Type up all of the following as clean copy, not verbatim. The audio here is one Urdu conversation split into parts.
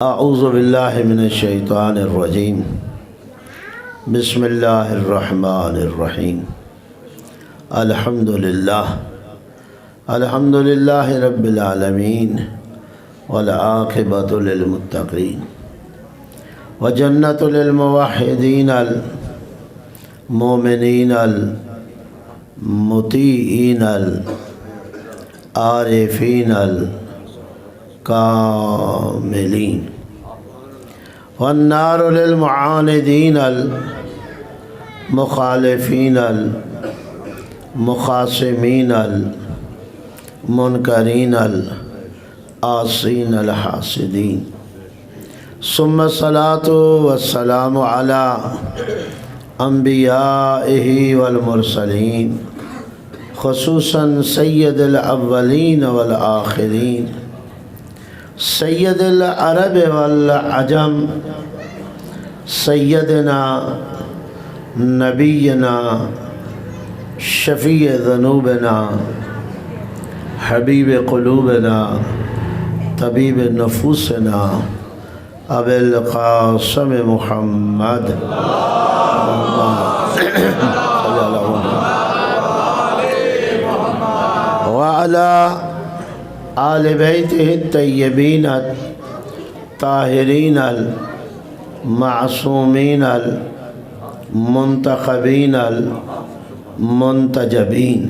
اعوذ باللہ من الشیطان الرجیم بسم اللہ الرحمن الرحیم الحمدللہ رب العالمین والعاقبۃ للمتقین وجنۃ للموحدین المؤمنین المطیعین العارفین الکاملین والنار للمعاندین المخالفین المخاصمین المنکرین العاصین الحاسدین ثم الصلاة والسلام علی انبیائہ والمرسلین خصوصاً سید الاولین والآخرین سید العرب والعجم سیدنا نبینا شفیع ذنوبنا حبیب قلوبنا طبیب نفوسنا ابی القاسم محمد وعلى آل بیتہ الطیبین الطاہرین المعصومین المنتخبین المنتجبین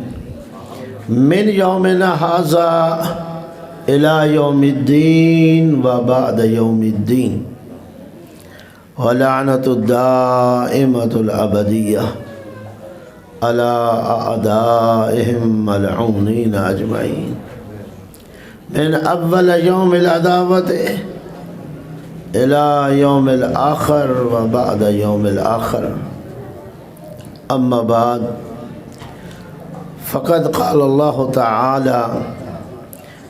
من یومنا ھذا الی یوم الدین وبعد یوم الدین ولعنۃ الدائمۃ الابدیہ علی اعدائہم ملعونین اجمعین من اول یوم العداوت الى یوم الآخر وبعد یوم الآخر اما بعد فقد قال اللہ تعالی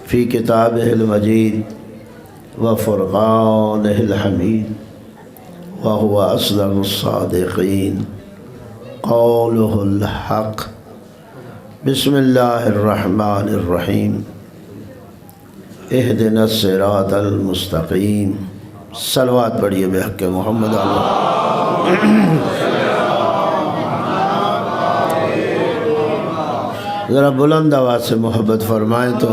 فی کتابہ المجید وفرقانہ الحمید وهو اصدق الصادقین قولہ الحق بسم اللہ الرحمن الرحیم اہدنا الصراط المستقیم صلوات پڑھیے بحق محمد اللہ ذرا بلند آواز سے محبت فرمائیں تو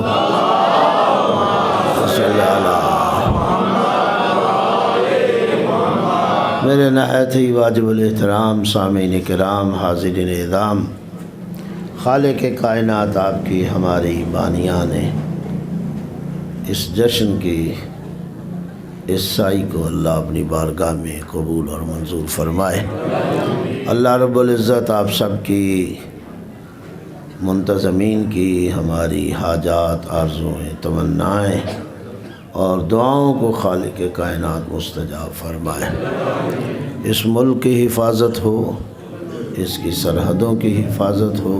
میرے نہایت ہی واجب الاحترام سامعین کرام حاضرین اعظام خالق کائنات آپ کی ہماری بانیاں نے اس جشن کی اس سائی کو اللہ اپنی بارگاہ میں قبول اور منظور فرمائے۔ اللہ رب العزت آپ سب کی منتظمین کی ہماری حاجات آرزویں تمنائیں اور دعاؤں کو خالق کائنات مستجاب فرمائے۔ اس ملک کی حفاظت ہو، اس کی سرحدوں کی حفاظت ہو،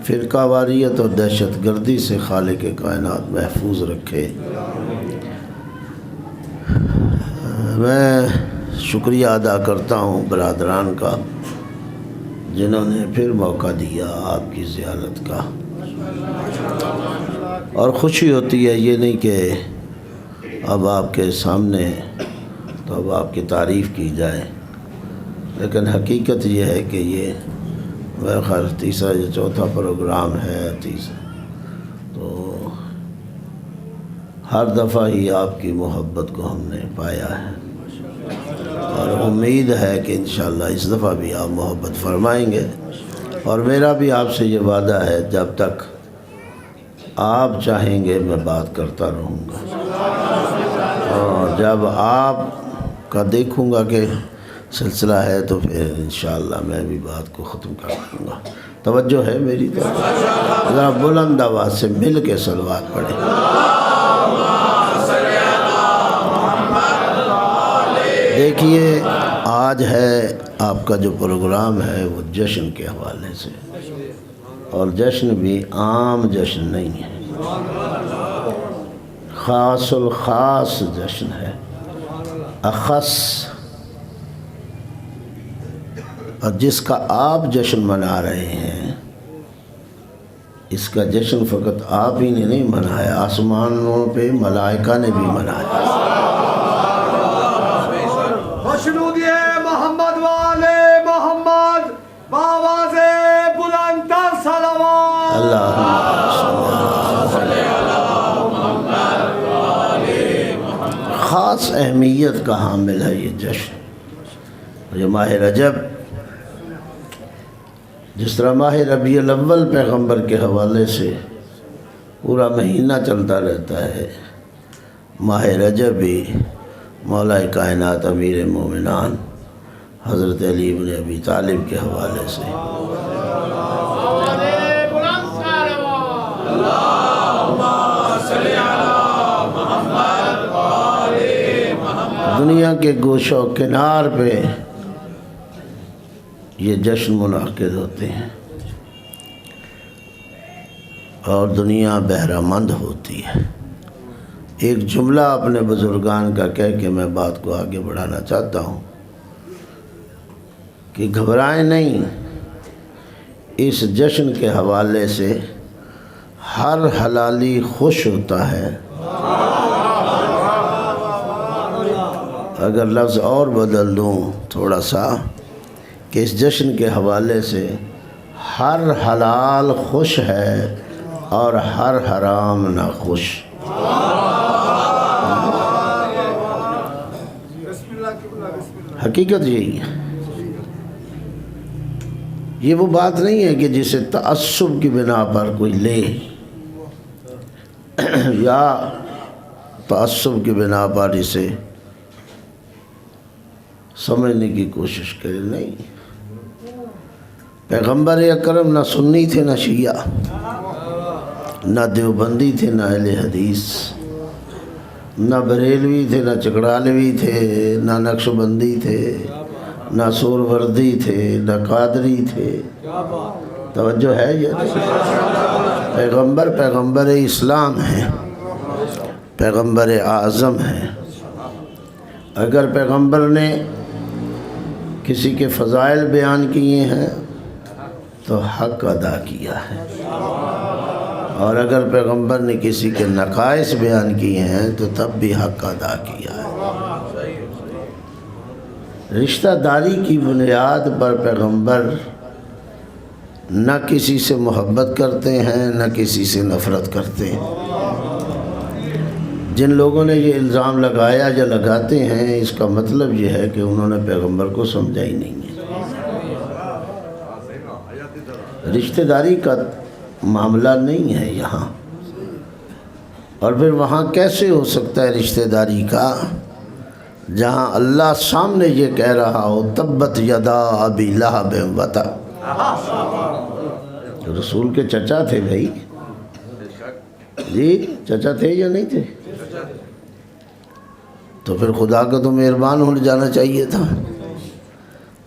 فرقہ واریت اور دہشت گردی سے خالق کائنات محفوظ رکھے۔ میں شکریہ ادا کرتا ہوں برادران کا جنہوں نے پھر موقع دیا آپ کی زیارت کا، اور خوشی ہوتی ہے یہ نہیں کہ اب آپ کے سامنے تو اب آپ کی تعریف کی جائے، لیکن حقیقت یہ ہے کہ یہ خیر تیسرا یا چوتھا پروگرام ہے تو ہر دفعہ ہی آپ کی محبت کو ہم نے پایا ہے، اور امید ہے کہ انشاءاللہ اس دفعہ بھی آپ محبت فرمائیں گے، اور میرا بھی آپ سے یہ وعدہ ہے جب تک آپ چاہیں گے میں بات کرتا رہوں گا، اور جب آپ کا دیکھوں گا کہ سلسلہ ہے تو پھر انشاءاللہ میں بھی بات کو ختم کر دوں گا۔ توجہ ہے میری طرف؟ ذرا بلند آواز سے مل کے صلوات پڑھیں۔ دیکھیے آج ہے آپ کا جو پروگرام ہے وہ جشن کے حوالے سے، اور جشن بھی عام جشن نہیں ہے، خاص الخاص جشن ہے، اخص، اور جس کا آپ جشن منا رہے ہیں اس کا جشن فقط آپ ہی نے نہیں منایا، آسمانوں پہ ملائکہ نے بھی منایا۔ خاص اہمیت کا حامل ہے یہ جشن۔ یہ ماہ رجب جس طرح ماہ ربیع الاول پیغمبر کے حوالے سے پورا مہینہ چلتا رہتا ہے، ماہ رجب بھی مولا کائنات امیر مومنان حضرت علی بن ابی طالب کے حوالے سے۔ دنیا کے گوشوں کنار پہ یہ جشن منعقد ہوتے ہیں اور دنیا بہرہ مند ہوتی ہے۔ ایک جملہ اپنے بزرگان کا کہہ کے میں بات کو آگے بڑھانا چاہتا ہوں کہ گھبرائیں نہیں، اس جشن کے حوالے سے ہر حلالی خوش ہوتا ہے۔ اگر لفظ اور بدل دوں تھوڑا سا کہ اس جشن کے حوالے سے ہر حلال خوش ہے اور ہر حرام ناخوش۔ حقیقت یہی ہے۔ یہ وہ بات نہیں ہے کہ جسے تعصب کی بنا پر کوئی لے یا تعصب کی بنا پر اسے سمجھنے کی کوشش کرے، نہیں۔ پیغمبر اکرم نہ سنی تھے نہ شیعہ، نہ دیوبندی تھے نہ اہل حدیث، نہ بریلوی تھے نہ چکڑالوی تھے، نہ نقشبندی تھے، نہ سوروردی تھے، نہ قادری تھے۔ توجہ ہے یہ؟ پیغمبر اسلام ہیں، پیغمبر اعظم ہیں۔ اگر پیغمبر نے کسی کے فضائل بیان کیے ہیں تو حق ادا کیا ہے، اور اگر پیغمبر نے کسی کے نقائص بیان کیے ہیں تو تب بھی حق ادا کیا ہے۔ رشتہ داری کی بنیاد پر پیغمبر نہ کسی سے محبت کرتے ہیں نہ کسی سے نفرت کرتے ہیں۔ جن لوگوں نے یہ الزام لگایا یا لگاتے ہیں، اس کا مطلب یہ ہے کہ انہوں نے پیغمبر کو سمجھا ہی نہیں ہے۔ رشتہ داری کا معاملہ نہیں ہے یہاں، اور پھر وہاں کیسے ہو سکتا ہے رشتہ داری کا جہاں اللہ سامنے یہ کہہ رہا ہو تبت یدا ابی لہب وتب۔ رسول کے چچا تھے بھائی، جی چچا تھے یا نہیں تھے؟ تو پھر خدا کا تو مہربان ہو جانا چاہیے تھا،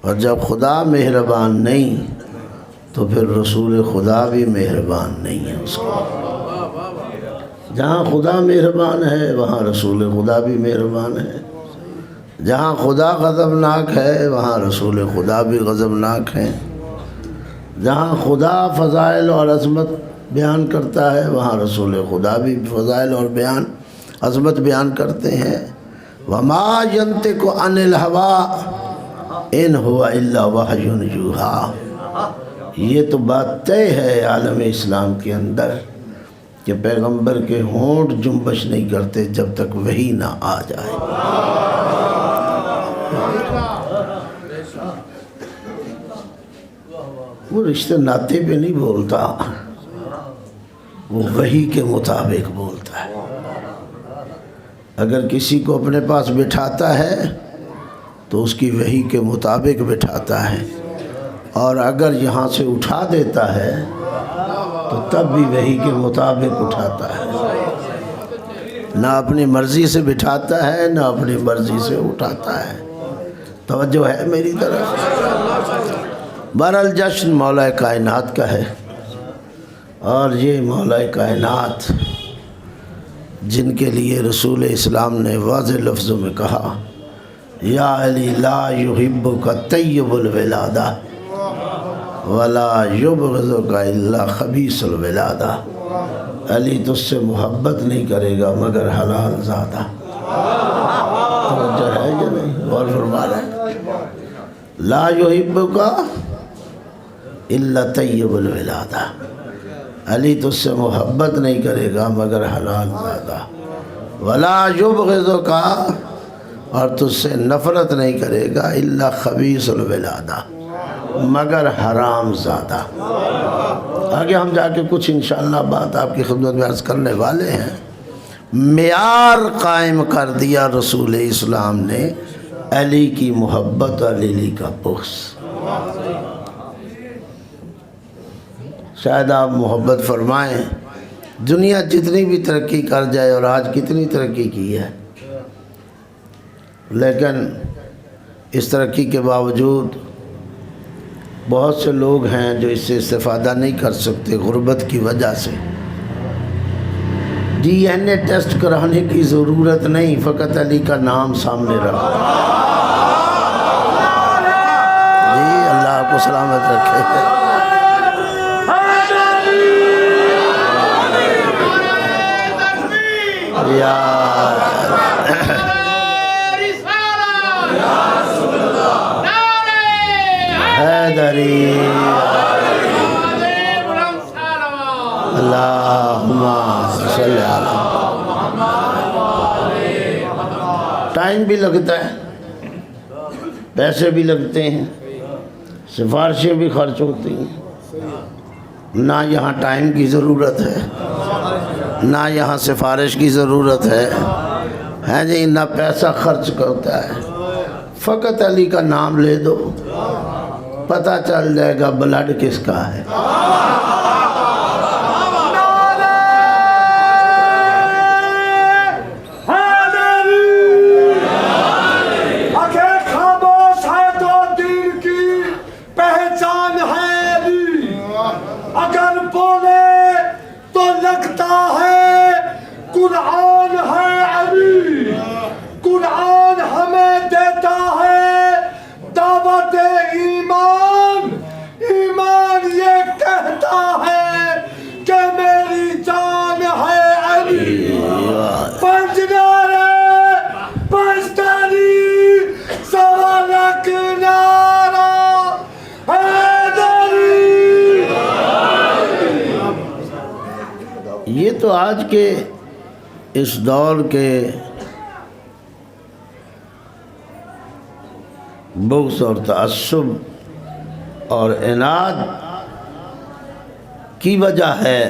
اور جب خدا مہربان نہیں تو پھر رسول خدا بھی مہربان نہیں ہے اس کو۔ جہاں خدا مہربان ہے وہاں رسول خدا بھی مہربان ہے، جہاں خدا غضبناک ہے وہاں رسول خدا بھی غضبناک ہے، جہاں خدا فضائل اور عظمت بیان کرتا ہے وہاں رسول خدا بھی فضائل اور عظمت بیان کرتے ہیں۔ وَمَا يَنْطِقُ عَنِ الْهَوَىٰ إِنْ هُوَ إِلَّا وَحْيٌ يُوحَىٰ۔ یہ تو بات طے ہے عالم اسلام کے اندر کہ پیغمبر کے ہونٹ جنبش نہیں کرتے جب تک وحی نہ آ جائے۔ وہ رشتے ناطے پہ نہیں بولتا، وہ وحی کے مطابق بولتا ہے۔ اگر کسی کو اپنے پاس بٹھاتا ہے تو اس کی وحی کے مطابق بٹھاتا ہے، اور اگر یہاں سے اٹھا دیتا ہے تو تب بھی وحی کے مطابق اٹھاتا ہے، نہ اپنی مرضی سے بٹھاتا ہے نہ اپنی مرضی سے اٹھاتا ہے۔ توجہ ہے میری طرف؟ بہرحال جشن مولا کائنات کا ہے، اور یہ مولا کائنات جن کے لیے رسول اسلام نے واضح لفظوں میں کہا یا علی لا یحبک طیب الولادہ ولا یبغضک الا خبیث الولادہ۔ علی تجھ سے محبت نہیں کرے گا مگر حلال زادہ۔ توجہ ہے یا نہیں؟ اور فرما رہے ہیں لا یحبک الا طیب الولادہ، علی تجھ سے محبت نہیں کرے گا مگر حلال زادہ۔ ولا یبغضک، اور تجھ سے نفرت نہیں کرے گا الا خبیث الولادہ، مگر حرام زادہ۔ آگے ہم جا کے کچھ انشاءاللہ بات آپ کی خدمت میں عرض کرنے والے ہیں۔ معیار قائم کر دیا رسول اسلام نے علی کی محبت اور علی کا بغض۔ شاید آپ محبت فرمائیں، دنیا جتنی بھی ترقی کر جائے، اور آج کتنی ترقی کی ہے، لیکن اس ترقی کے باوجود بہت سے لوگ ہیں جو اس سے استفادہ نہیں کر سکتے غربت کی وجہ سے۔ ڈی این اے ٹیسٹ کرانے کی ضرورت نہیں، فقط علی کا نام سامنے رکھو۔ جی اللہ آپ کو سلامت رکھے۔ حیدری اللہم صلی علی۔ ٹائم بھی لگتا ہے، پیسے بھی لگتے ہیں، سفارشیں بھی خرچ ہوتی ہیں۔ نہ یہاں ٹائم کی ضرورت ہے، نہ یہاں سفارش کی ضرورت ہے جی، نہ پیسہ خرچ ہوتا ہے۔ فقط علی کا نام لے دو، پتہ چل جائے گا بلڈ کس کا ہے۔ اگر بولے تو لگتا ہے قرآن ہے علی، قرآن ہمیں دیتا ہے دعوت ایمان، ایمان یہ کہتا ہے کہ میری جان ہے علی۔ پنج نعرے پنجتاری سوا لاکھ نعرہ یہ تو آج کے اس دور کے بغض اور تعصب اور عناد کی وجہ ہے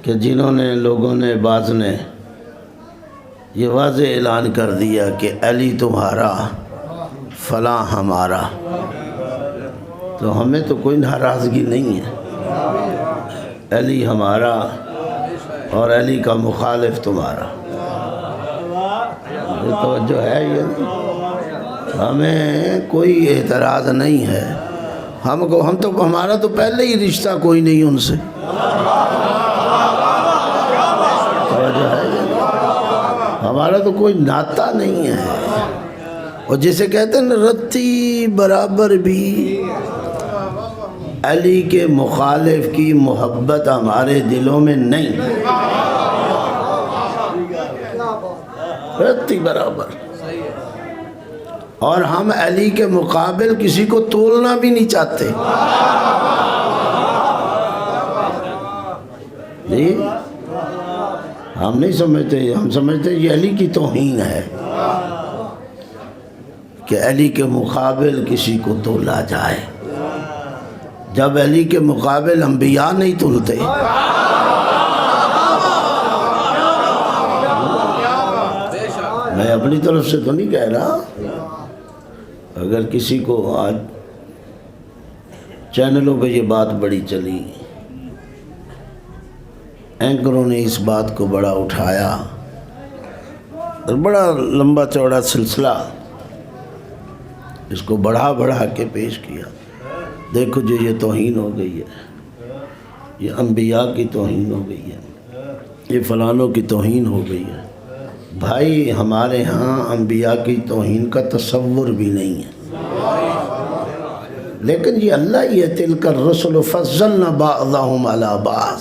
کہ جنہوں نے لوگوں نے بعض نے یہ واضح اعلان کر دیا کہ علی تمہارا فلاں ہمارا، تو ہمیں تو کوئی ناراضگی نہیں ہے۔ علی ہمارا اور علی کا مخالف تمہارا، یہ توجہ ہے، یہ ہمیں کوئی اعتراض نہیں ہے۔ ہمارا تو پہلے ہی رشتہ کوئی نہیں ان سے، توجہ ہے، ہمارا تو کوئی ناطہ نہیں ہے۔ اور جسے کہتے ہیں رتی برابر بھی علی کے مخالف کی محبت ہمارے دلوں میں نہیں، رتی برابر، اور ہم علی کے مقابل کسی کو تولنا بھی نہیں چاہتے۔ جی ہم نہیں سمجھتے، ہم سمجھتے یہ علی کی توہین ہے کہ علی کے مقابل کسی کو تولا جائے، جب علی کے مقابل انبیاء نہیں تلتے۔ میں اپنی طرف سے تو نہیں کہہ رہا، اگر کسی کو آج چینلوں پہ یہ بات بڑی چلی، اینکروں نے اس بات کو بڑا اٹھایا اور بڑا لمبا چوڑا سلسلہ اس کو بڑھا کے پیش کیا، دیکھو جو یہ توہین ہو گئی ہے، یہ انبیاء کی توہین ہو گئی ہے، یہ فلانوں کی توہین ہو گئی ہے۔ بھائی ہمارے ہاں انبیاء کی توہین کا تصور بھی نہیں ہے، لیکن یہ اللہ ہی ہے، تلک الرسل فضلنا بعضهم علی بعض،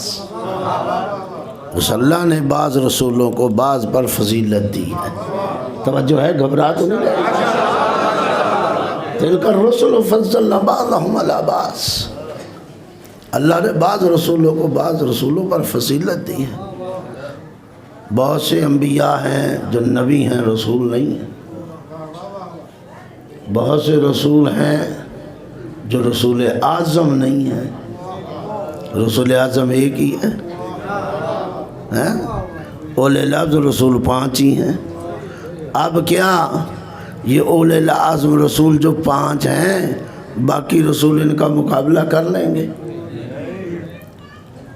اس اللہ نے بعض رسولوں کو بعض پر فضیلت دی ہے۔ توجہ ہے، گھبرا تو نہیں رہے؟ تلک الرسل فضلنا بعضهم علی بعض، اللہ نے بعض رسولوں کو بعض رسولوں پر فضیلت دی ہے۔ بہت سے انبیاء ہیں جو نبی ہیں رسول نہیں ہیں، بہت سے رسول ہیں جو رسول اعظم نہیں ہیں، رسول اعظم ایک ہی ہے، اولے العزم رسول 5 ہی ہیں۔ اب کیا یہ اولے العزم رسول جو 5 ہیں باقی رسول ان کا مقابلہ کر لیں گے؟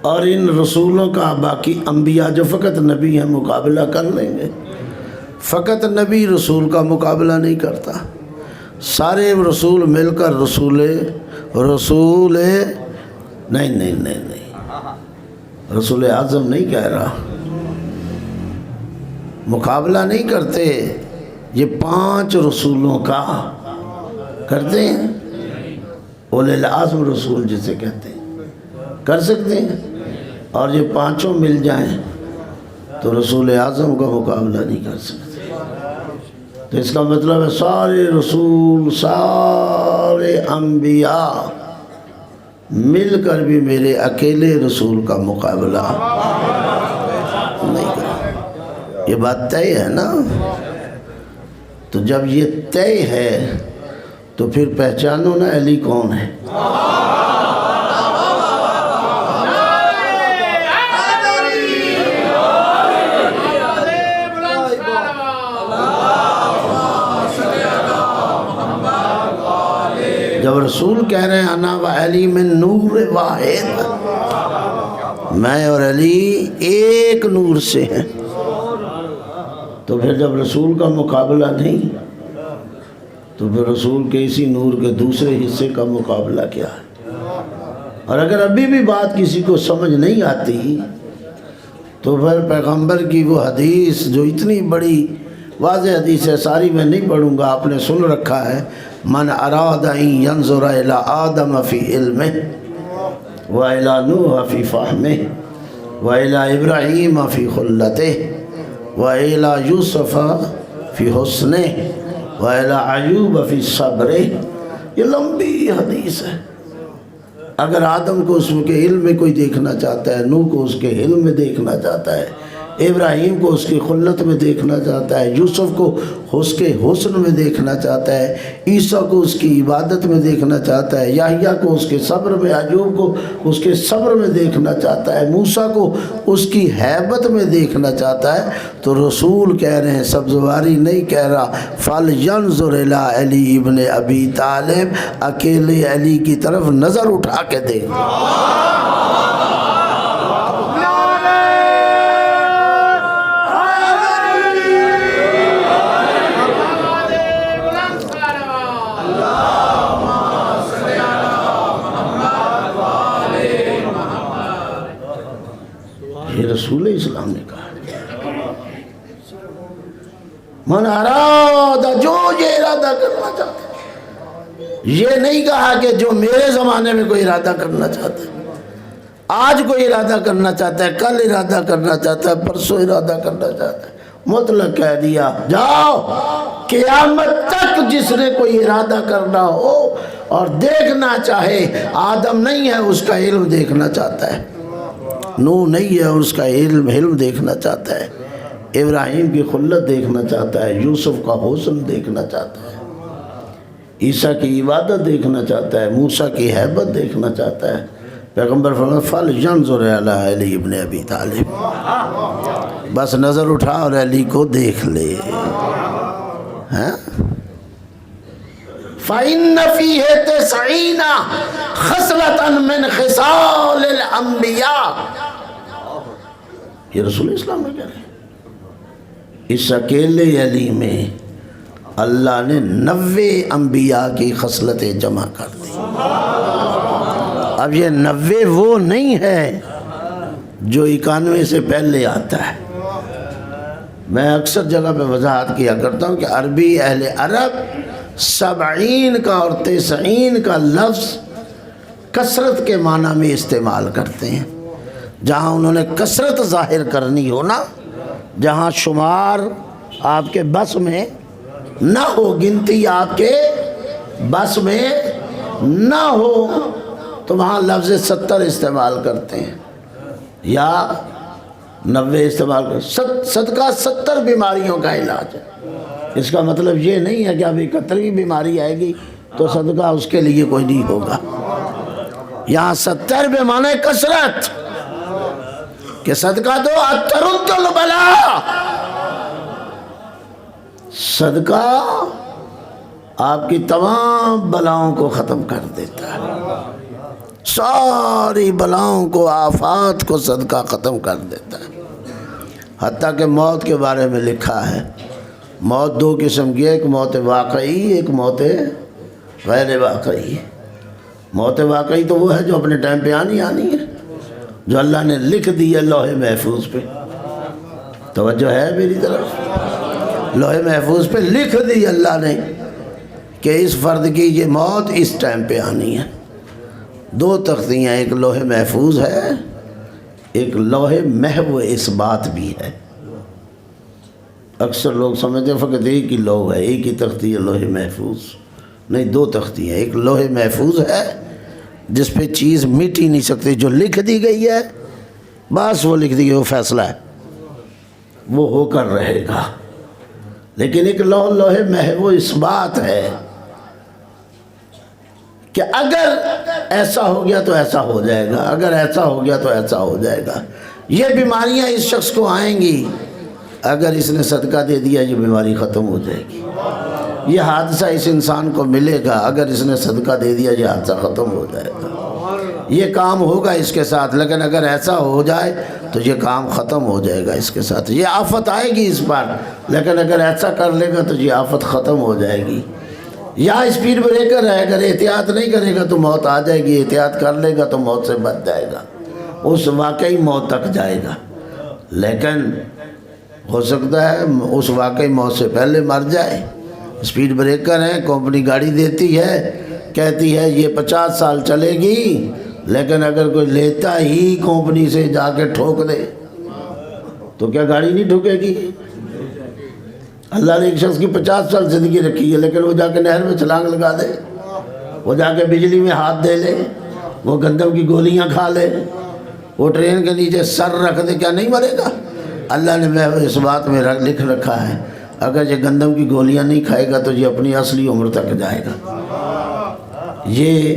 اور ان رسولوں کا باقی انبیاء جو فقط نبی ہیں مقابلہ کر لیں گے؟ فقط نبی رسول کا مقابلہ نہیں کرتا، سارے رسول مل کر رسول نہیں رسول اعظم نہیں کہہ رہا، مقابلہ نہیں کرتے۔ یہ 5 رسولوں کا کرتے ہیں، اولے العزم رسول جسے کہتے ہیں کر سکتے ہیں، اور یہ 5 مل جائیں تو رسول اعظم کا مقابلہ نہیں کر سکتے۔ تو اس کا مطلب ہے سارے رسول سارے انبیاء مل کر بھی میرے اکیلے رسول کا مقابلہ نہیں کریں۔ یہ بات طے ہے نا؟ تو جب یہ طے ہے تو پھر پہچانو نا علی کون ہے۔ جب رسول کہہ رہے ہیں انا و علی من نور واحد، میں اور علی ایک نور سے ہیں، تو پھر جب رسول کا مقابلہ نہیں تو پھر رسول کے اسی نور کے دوسرے حصے کا مقابلہ کیا ہے؟ اور اگر ابھی بھی بات کسی کو سمجھ نہیں آتی تو پھر پیغمبر کی وہ حدیث جو اتنی بڑی واضح حدیث ہے، ساری میں نہیں پڑھوں گا، آپ نے سن رکھا ہے، من اراد ان ينظر الى آدم فی علمہ وإلى نوح فی فہمہ وإلى ابراہیم فی خلتہ وإلى یوسف فی حسنہ وإلى ایوب فی صبرہ۔ یہ لمبی حدیث ہے۔ اگر آدم کو اس کے علم میں کوئی دیکھنا چاہتا ہے، نوح کو اس کے علم میں دیکھنا چاہتا ہے، ابراہیم کو اس کی خلت میں دیکھنا چاہتا ہے، یوسف کو اس کے حسن میں دیکھنا چاہتا ہے، عیسیٰ کو اس کی عبادت میں دیکھنا چاہتا ہے، یحییٰ کو اس کے صبر میں، ایوب کو اس کے صبر میں دیکھنا چاہتا ہے، موسیٰ کو اس کی ہیبت میں دیکھنا چاہتا ہے، تو رسول کہہ رہے ہیں، سبزواری نہیں کہہ رہا، فَلْيَنْظُرْ إِلَىٰ عَلِيِّ ابْنِ أَبِي طالب، اکیلے علی کی طرف نظر اٹھا کے دیکھ۔ رسول اسلام نے کہا من اراد، جو یہ ارادہ کرنا چاہتا ہے، یہ نہیں کہا کہ جو میرے زمانے میں کوئی ارادہ کرنا چاہتا ہے، آج کوئی ارادہ کرنا چاہتا ہے، کل ارادہ کرنا چاہتا ہے، پرسوں ارادہ کرنا چاہتا ہے، مطلق کہہ دیا جاؤ قیامت تک جس نے کوئی ارادہ کرنا ہو اور دیکھنا چاہے، آدم نہیں ہے اس کا علم دیکھنا چاہتا ہے، نوح نہیں ہے اور اس کا علم دیکھنا چاہتا ہے، ابراہیم کی خلت دیکھنا چاہتا ہے، یوسف کا حسن دیکھنا چاہتا ہے، عیسیٰ کی عبادت دیکھنا چاہتا ہے، موسیٰ کی ہیبت دیکھنا چاہتا ہے۔ پیغمبر فرمایا فَلْيَنْظُرْ إِلَىٰ عَلِيِّ ابْنِ أَبِي طالب، بس نظر اٹھا اور علی کو دیکھ لے۔ فَإِنَّ فِيهِ 90 خَصْلَةً مِّنْ خِصَالِ الْأَنْبِيَاءِ، یہ رسول اسلام میں کہہ رہے ہیں، اس اکیلے علی میں اللہ نے 90 انبیاء کی خصلتیں جمع کر دی۔ اب یہ 90 وہ نہیں ہے جو 91 سے پہلے آتا ہے۔ میں اکثر جگہ پہ وضاحت کیا کرتا ہوں کہ عربی اہل عرب 70 کا اور 90 کا لفظ کثرت کے معنی میں استعمال کرتے ہیں۔ جہاں انہوں نے کثرت ظاہر کرنی ہو نا، جہاں شمار آپ کے بس میں نہ ہو، گنتی آپ کے بس میں نہ ہو، تو وہاں لفظ 70 استعمال کرتے ہیں، یا 90 استعمال کر. صدقہ 70 بیماریوں کا علاج ہے. اس کا مطلب یہ نہیں ہے کہ اب 71ویں بیماری آئے گی تو صدقہ اس کے لیے کوئی نہیں ہوگا. یہاں 70 بے معنی کثرت کہ صدقہ دو ترد البلا. صدقہ آپ کی تمام بلاؤں کو ختم کر دیتا ہے. ساری بلاؤں کو آفات کو صدقہ ختم کر دیتا ہے. حتیٰ کہ موت کے بارے میں لکھا ہے موت 2 قسم کی ہے. ایک موت واقعی ایک موت غیر واقعی. موت واقعی تو وہ ہے جو اپنے ٹائم پہ آنی ہے جو اللہ نے لکھ دی ہے لوح محفوظ پہ. توجہ ہے میری طرف؟ لوح محفوظ پہ لکھ دی اللہ نے کہ اس فرد کی یہ موت اس ٹائم پہ آنی ہے. 2 تختیاں ایک لوح محفوظ ہے ایک لوح محو اثبات بھی ہے. اکثر لوگ سمجھتے ہیں فقط ایک ہی لوح ہے ایک ہی تختی ہے لوح محفوظ. نہیں 2 تختیاں. ایک لوح محفوظ ہے جس پہ چیز مٹ ہی نہیں سکتی جو لکھ دی گئی ہے بس وہ لکھ دی گئی وہ فیصلہ ہے وہ ہو کر رہے گا. لیکن ایک لوح محو اثبات ہے کہ اگر ایسا ہو گیا تو ایسا ہو جائے گا اگر ایسا ہو گیا تو ایسا ہو جائے گا. یہ بیماریاں اس شخص کو آئیں گی اگر اس نے صدقہ دے دیا یہ بیماری ختم ہو جائے گی. یہ حادثہ اس انسان کو ملے گا اگر اس نے صدقہ دے دیا یہ حادثہ ختم ہو جائے گا. یہ کام ہوگا اس کے ساتھ لیکن اگر ایسا ہو جائے تو یہ کام ختم ہو جائے گا اس کے ساتھ. یہ آفت آئے گی اس پر لیکن اگر ایسا کر لے گا تو یہ آفت ختم ہو جائے گی. یا اسپیڈ بریکر ہے اگر احتیاط نہیں کرے گا تو موت آ جائے گی. احتیاط کر لے گا تو موت سے بچ جائے گا اس واقعی موت تک جائے گا. لیکن ہو سکتا ہے اس واقعی موت سے پہلے مر جائے. اسپیڈ بریکر ہے کمپنی گاڑی دیتی ہے کہتی ہے یہ 50 سال چلے گی لیکن اگر کوئی لیتا ہی کمپنی سے جا کے ٹھوک دے تو کیا گاڑی نہیں ٹھوکے گی؟ اللہ نے ایک شخص کی 50 سال زندگی رکھی ہے لیکن وہ جا کے نہر میں چھلانگ لگا دے وہ جا کے بجلی میں ہاتھ دے لے وہ گندم کی گولیاں کھا لے وہ ٹرین کے نیچے سر رکھ دے کیا نہیں مرے گا؟ اللہ نے اس بات میں لکھ رکھا ہے اگر یہ گندم کی گولیاں نہیں کھائے گا تو یہ اپنی اصلی عمر تک جائے گا. یہ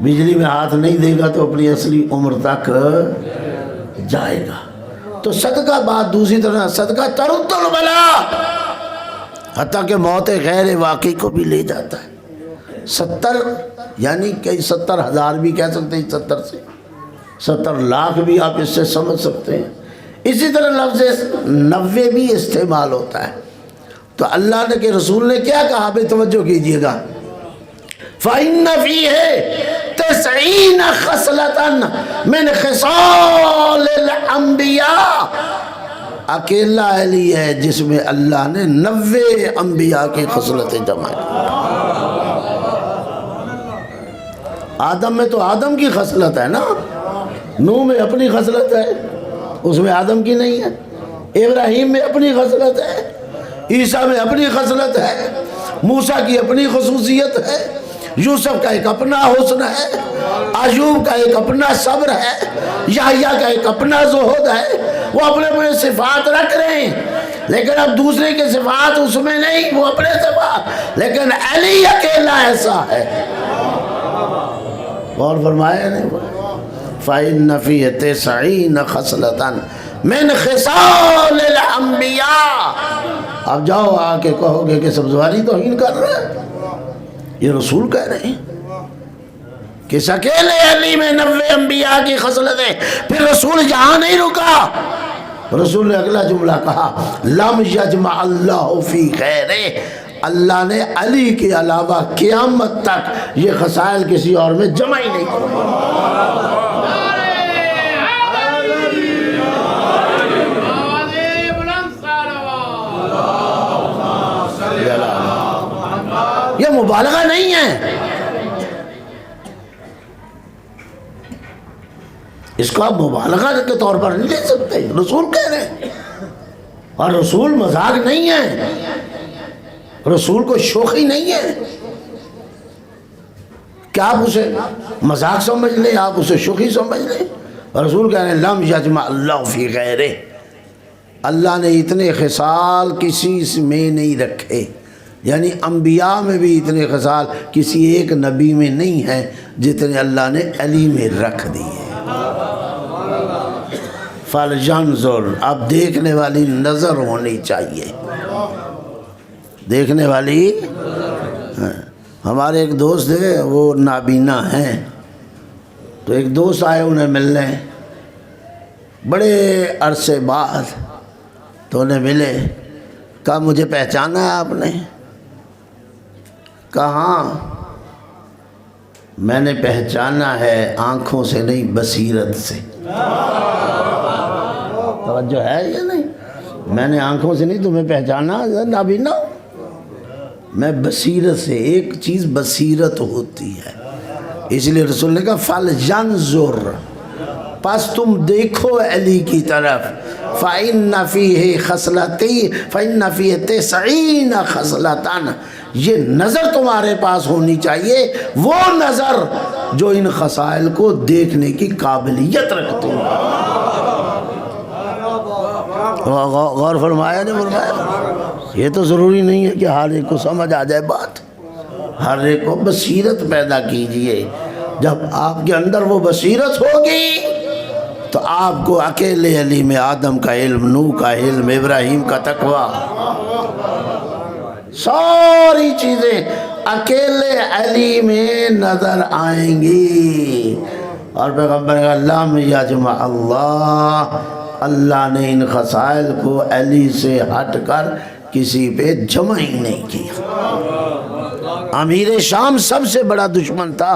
بجلی میں ہاتھ نہیں دے گا تو اپنی اصلی عمر تک جائے گا. تو صدقہ بات دوسری طرح صدقہ ترد البلا حتیٰ کہ موت غیر واقعی کو بھی لے جاتا ہے. 70 یعنی کئی 70,000 بھی کہہ سکتے ہیں 70 سے 70 لاکھ بھی آپ اس سے سمجھ سکتے ہیں. اسی طرح لفظ 90 بھی استعمال ہوتا ہے. تو اللہ نے کہ رسول نے کیا کہا بے توجہ کیجئے گا فَإِنَّ فِيهِ 90 خَصْلَةً مِنْ خِصَالِ الْأَنْبِيَاءِ. اکیلا علی ہے جس میں اللہ نے 90 انبیاء کی خصلتیں جمع کی. آدم میں تو آدم کی خصلت ہے نا نوح میں اپنی خصلت ہے اس میں آدم کی نہیں ہے. ابراہیم میں اپنی خصلت ہے عیسیٰ میں اپنی خصلت ہے موسیٰ کی اپنی خصوصیت ہے یوسف کا ایک اپنا حسن ہے ایوب کا ایک اپنا صبر ہے یحییٰ کا ایک اپنا زہد ہے. وہ اپنے اپنے صفات رکھ رہے ہیں لیکن اب دوسرے کے صفات اس میں نہیں وہ اپنے صفات لیکن علی اکیلا ایسا ہے. اور فرمایا نہیں فَإِنَّ فِيهِ 90 خَصْلَةً مِنْ خِصَالِ الْأَنْبِيَاءِ. اب جاؤ آ کے کہو گے کہ سبزواری توہین کر رہے ہیں یہ رسول کہہ رہے ہیں کہ اکیلے علی میں 90 انبیاء کی خصلتیں. پھر رسول یہاں نہیں رکا رسول نے اگلا جملہ کہا لم یجمع اللہ فی خیرے. اللہ نے علی کے علاوہ قیامت تک یہ خصائل کسی اور میں جمع ہی نہیں کرے. یہ مبالغہ نہیں ہے اس کو آپ مبالغہ کے طور پر نہیں لے سکتے. رسول کہہ رہے ہیں اور رسول مذاق نہیں ہے رسول کو شوخی نہیں ہے کہ آپ اسے مذاق سمجھ لیں آپ اسے شوخی سمجھ لیں. رسول کہہ رہے ہیں لم یجمع اللہ فی غیرہ اللہ نے اتنے خصال کسی میں نہیں رکھے، یعنی انبیاء میں بھی اتنے خصال کسی ایک نبی میں نہیں ہیں جتنے اللہ نے علی میں رکھ دیے۔ فَلْيَنْظُرْ، اب دیکھنے والی نظر ہونی چاہیے، دیکھنے والی۔ ہمارے ایک دوست تھے، وہ نابینا ہیں، تو ایک دوست آئے انہیں ملنے بڑے عرصے بعد، تو انہیں ملے، کہا مجھے پہچانا ہے آپ نے؟ کہا ہاں، میں نے پہچانا ہے آنکھوں سے نہیں بصیرت سے۔ توجہ ہے یا نہیں؟ میں نے آنکھوں سے نہیں تمہیں پہچانا، نابینا ہوں میں، بصیرت سے۔ ایک چیز بصیرت ہوتی ہے، اس لیے رسول نے کہا فَلْيَنْظُرْ، پس تم دیکھو علی کی طرف، فَإِنَّ فِيهِ خَصْلَتَيْنِ فَإِنَّ فِيهِ 90 خَصْلَةً، یہ نظر تمہارے پاس ہونی چاہیے، وہ نظر جو ان خصائل کو دیکھنے کی قابلیت رکھتی ہے۔ غور فرمایا نہیں فرمایا؟ یہ تو ضروری نہیں ہے کہ ہر ایک کو سمجھ آ جائے بات، ہر ایک کو بصیرت پیدا کیجئے۔ جب آپ کے اندر وہ بصیرت ہوگی تو آپ کو اکیلے علی میں آدم کا علم، نوح کا علم، ابراہیم کا تقوی، ساری چیزیں اکیلے علی میں نظر آئیں گی۔ اور پیغمبر اللہ میں یجمع اللہ نے ان خصائل کو علی سے ہٹ کر کسی پہ جمع ہی نہیں کیا۔ امیر شام سب سے بڑا دشمن تھا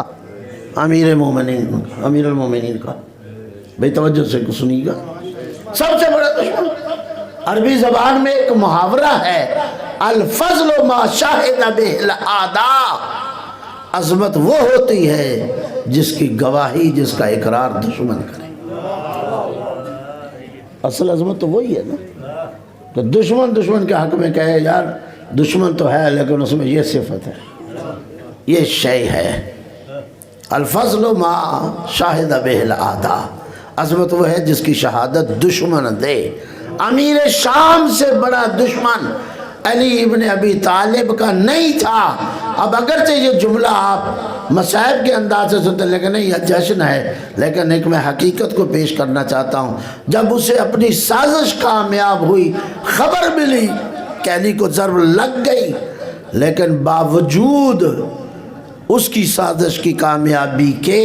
امیر المومنین کا، بھئی توجہ سے سنیے گا، سب سے بڑا دشمن۔ عربی زبان میں ایک محاورہ ہے، الفضل ما شاہد بہ الاعداء، عظمت وہ ہوتی ہے جس کی گواہی، جس کا اقرار دشمن کرے۔ اصل عظمت تو وہی ہے نا، تو دشمن کے حق میں کہے یار دشمن تو ہے لیکن اس میں یہ صفت ہے، یہ شے ہے۔ الفضل ما شاہد بہ الاعداء، عظمت وہ ہے جس کی شہادت دشمن دے۔ امیر شام سے بڑا دشمن علی ابن ابی طالب کا نہیں تھا۔ اب اگرچہ یہ جملہ آپ مصائب کے انداز سے سنتے لیکن نہیں، یہ جشن ہے، لیکن ایک میں حقیقت کو پیش کرنا چاہتا ہوں۔ جب اسے اپنی سازش کامیاب ہوئی، خبر ملی کہ علی کو ضرب لگ گئی، لیکن باوجود اس کی سازش کی کامیابی کے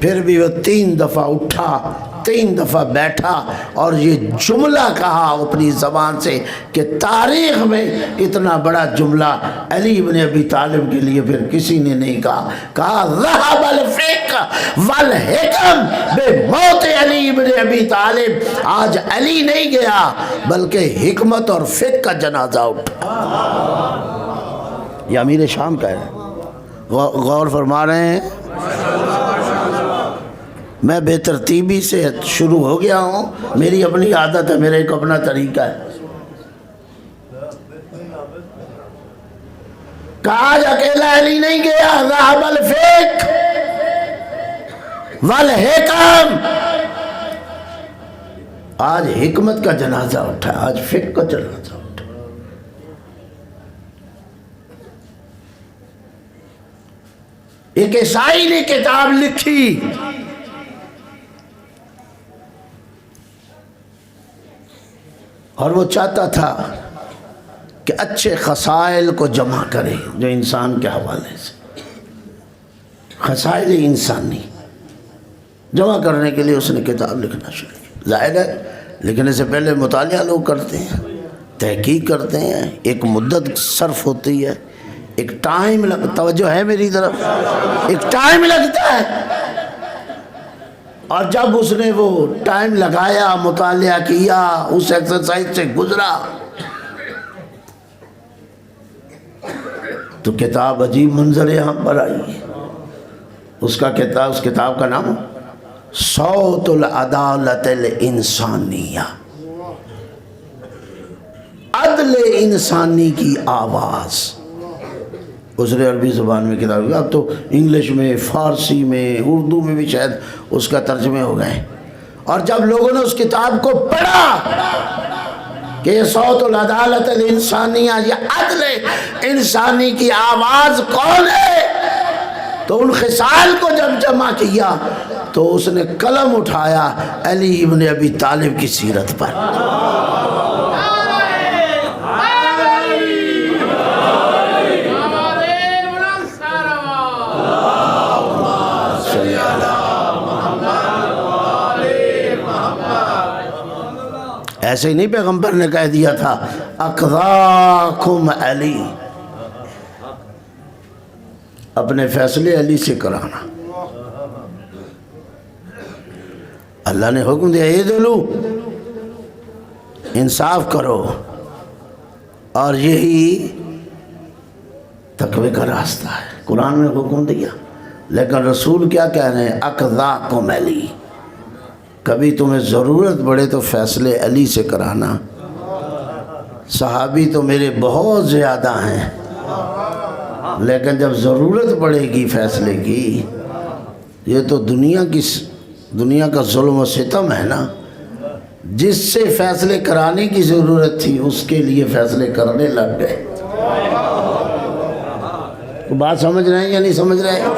پھر بھی وہ 3 دفعہ اٹھا، 3 دفعہ بیٹھا اور یہ جملہ کہا اپنی زبان سے کہ تاریخ میں اتنا بڑا جملہ علی ابن ابی طالب کے لیے پھر کسی نے نہیں کہا ذہب الفقہ والحکم بموت علی ابن ابی طالب، آج علی نہیں گیا بلکہ حکمت اور فقہ کا جنازہ اٹھا۔ یہ امیر شام کا ہے، غور فرما رہے ہیں؟ میں بے ترتیبی سے شروع ہو گیا ہوں، میری اپنی عادت ہے، میرا ایک اپنا طریقہ ہے۔ کہا اکیلا علی نہیں گیا، ذہب الفقہ والحکم، آج حکمت کا جنازہ اٹھا، آج فقہ کا جنازہ اٹھا۔ ایک عیسائی نے کتاب لکھی، اور وہ چاہتا تھا کہ اچھے خصائل کو جمع کرے جو انسان کے حوالے سے، خصائل انسانی جمع کرنے کے لیے اس نے کتاب لکھنا شروع کی۔ ظاہر ہے لکھنے سے پہلے مطالعہ لوگ کرتے ہیں، تحقیق کرتے ہیں، ایک مدت صرف ہوتی ہے، ایک ٹائم توجہ ہے میری طرف، ایک ٹائم لگتا ہے۔ اور جب اس نے وہ ٹائم لگایا، مطالعہ کیا، اس ایکسرسائز سے گزرا، تو کتاب عجیب منظر یہاں پر آئی۔ اس کتاب کا نام صوت العدالت الانسانیہ، عدل انسانی کی آواز۔ اس نے عربی زبان میں کتاب کی، اب تو انگلش میں، فارسی میں، اردو میں بھی شاید اس کا ترجمے ہو گئے۔ اور جب لوگوں نے اس کتاب کو پڑھا کہ یہ صوت العدالت الانسانیہ، یہ عدل انسانی کی آواز کون ہے؟ تو ان خصال کو جب جمع کیا تو اس نے قلم اٹھایا علی ابن ابی طالب کی سیرت پر۔ ایسے ہی نہیں پیغمبر نے کہہ دیا تھا اقضاکم علی، اپنے فیصلے علی سے کرانا۔ اللہ نے حکم دیا اعدلوا، انصاف کرو، اور یہی تقوی کا راستہ ہے۔ قرآن نے حکم دیا، لیکن رسول کیا کہہ رہے ہیں؟ اقضاکم علی، کبھی تمہیں ضرورت پڑے تو فیصلے علی سے کرانا۔ صحابی تو میرے بہت زیادہ ہیں، لیکن جب ضرورت پڑے گی فیصلے کی، یہ تو دنیا کا ظلم و ستم ہے نا۔ جس سے فیصلے کرانے کی ضرورت تھی اس کے لیے فیصلے کرنے لگ گئے۔ بات سمجھ رہے ہیں یا نہیں سمجھ رہے ہیں؟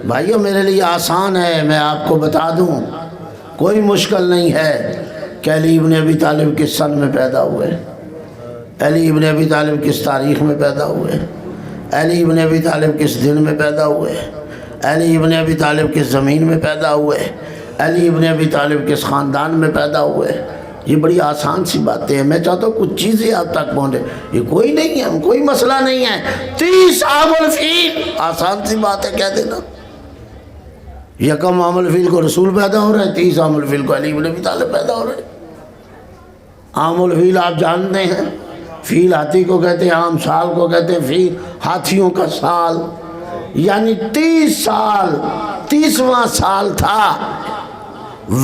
بھائیو میرے لیے آسان ہے، میں آپ کو بتا دوں، کوئی مشکل نہیں ہے کہ علی ابن ابی طالب کس سن میں پیدا ہوئے، علی ابن ابی طالب کس تاریخ میں پیدا ہوئے، علی ابن ابی طالب کس دن میں پیدا ہوئے، علی ابن ابی طالب کس زمین میں پیدا ہوئے، علی ابن ابی طالب کس خاندان میں پیدا ہوئے۔ یہ بڑی آسان سی باتیں ہیں، میں چاہتا ہوں کچھ چیزیں آپ تک پہنچے، یہ کوئی نہیں ہے، کوئی مسئلہ نہیں ہے۔ 30 عام الفیل، آسان سی بات ہے کہہ دینا۔ یکم عام الفیل کو رسول پیدا ہو رہے ہیں، 30 عام الفیل کو علی ابن ابی طالب پیدا ہو رہے ہیں۔ عام الفیل آپ جانتے ہیں، فیل ہاتھی کو کہتے ہیں، عام سال کو کہتے ہیں فیل ہاتھیوں کا سال، یعنی 30 سال، 30واں سال تھا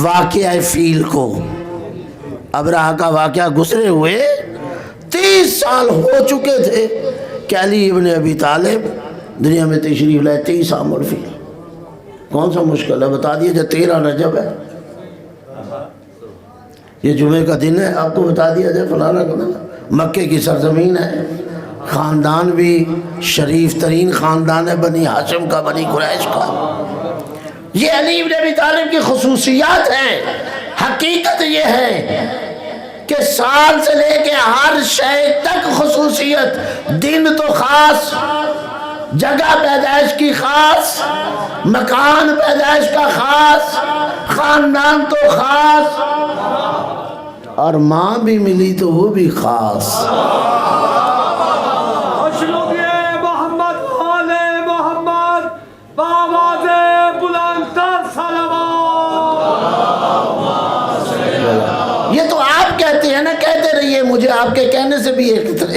واقعہ فیل کو۔ ابرہہ کا واقعہ گزرے ہوئے 30 سال ہو چکے تھے کہ علی ابن ابی طالب دنیا میں تشریف لائے۔ 30 عام الفیل کون سا مشکل ہے؟ بتا دیے جو 13 رجب ہے، یہ جمعے کا دن ہے، آپ کو بتا دیا جائے فلانا کا دن، مکے کی سرزمین ہے، خاندان بھی شریف ترین خاندان ہے، بنی ہاشم کا، بنی قریش کا۔ یہ علی ابن ابی طالب کی خصوصیات ہیں۔ حقیقت یہ ہے کہ سال سے لے کے ہر شے تک خصوصیت، دن تو خاص، جگہ پیدائش کی خاص، مکان پیدائش کا خاص، خاندان تو خاص، اور ماں بھی ملی تو وہ بھی خاص۔ محمد آل محمد بآواز بلند تر صلوات۔ یہ تو آپ کہتے ہیں نا، کہتے رہیے، مجھے آپ کے کہنے سے بھی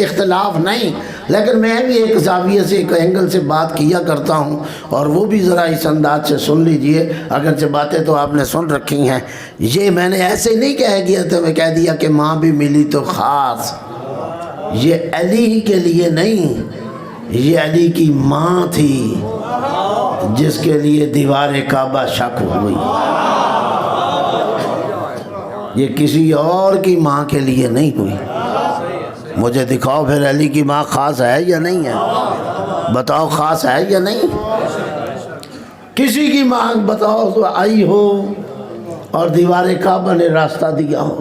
اختلاف نہیں، لیکن میں بھی ایک زاویے سے، ایک اینگل سے بات کیا کرتا ہوں، اور وہ بھی ذرا اس انداز سے سن لیجئے، اگرچہ باتیں تو آپ نے سن رکھی ہیں۔ یہ میں نے ایسے نہیں کہہ گیا تھا، میں کہہ دیا کہ ماں بھی ملی تو خاص، یہ علی ہی کے لیے نہیں، یہ علی کی ماں تھی جس کے لیے دیوار کعبہ شک ہوئی، یہ کسی اور کی ماں کے لیے نہیں ہوئی۔ مجھے دکھاؤ پھر علی کی ماں خاص ہے یا نہیں ہے؟ بتاؤ خاص ہے یا نہیں؟ کسی کی ماں بتاؤ تو آئی ہو اور دیوار کعبہ نے راستہ دیا ہو،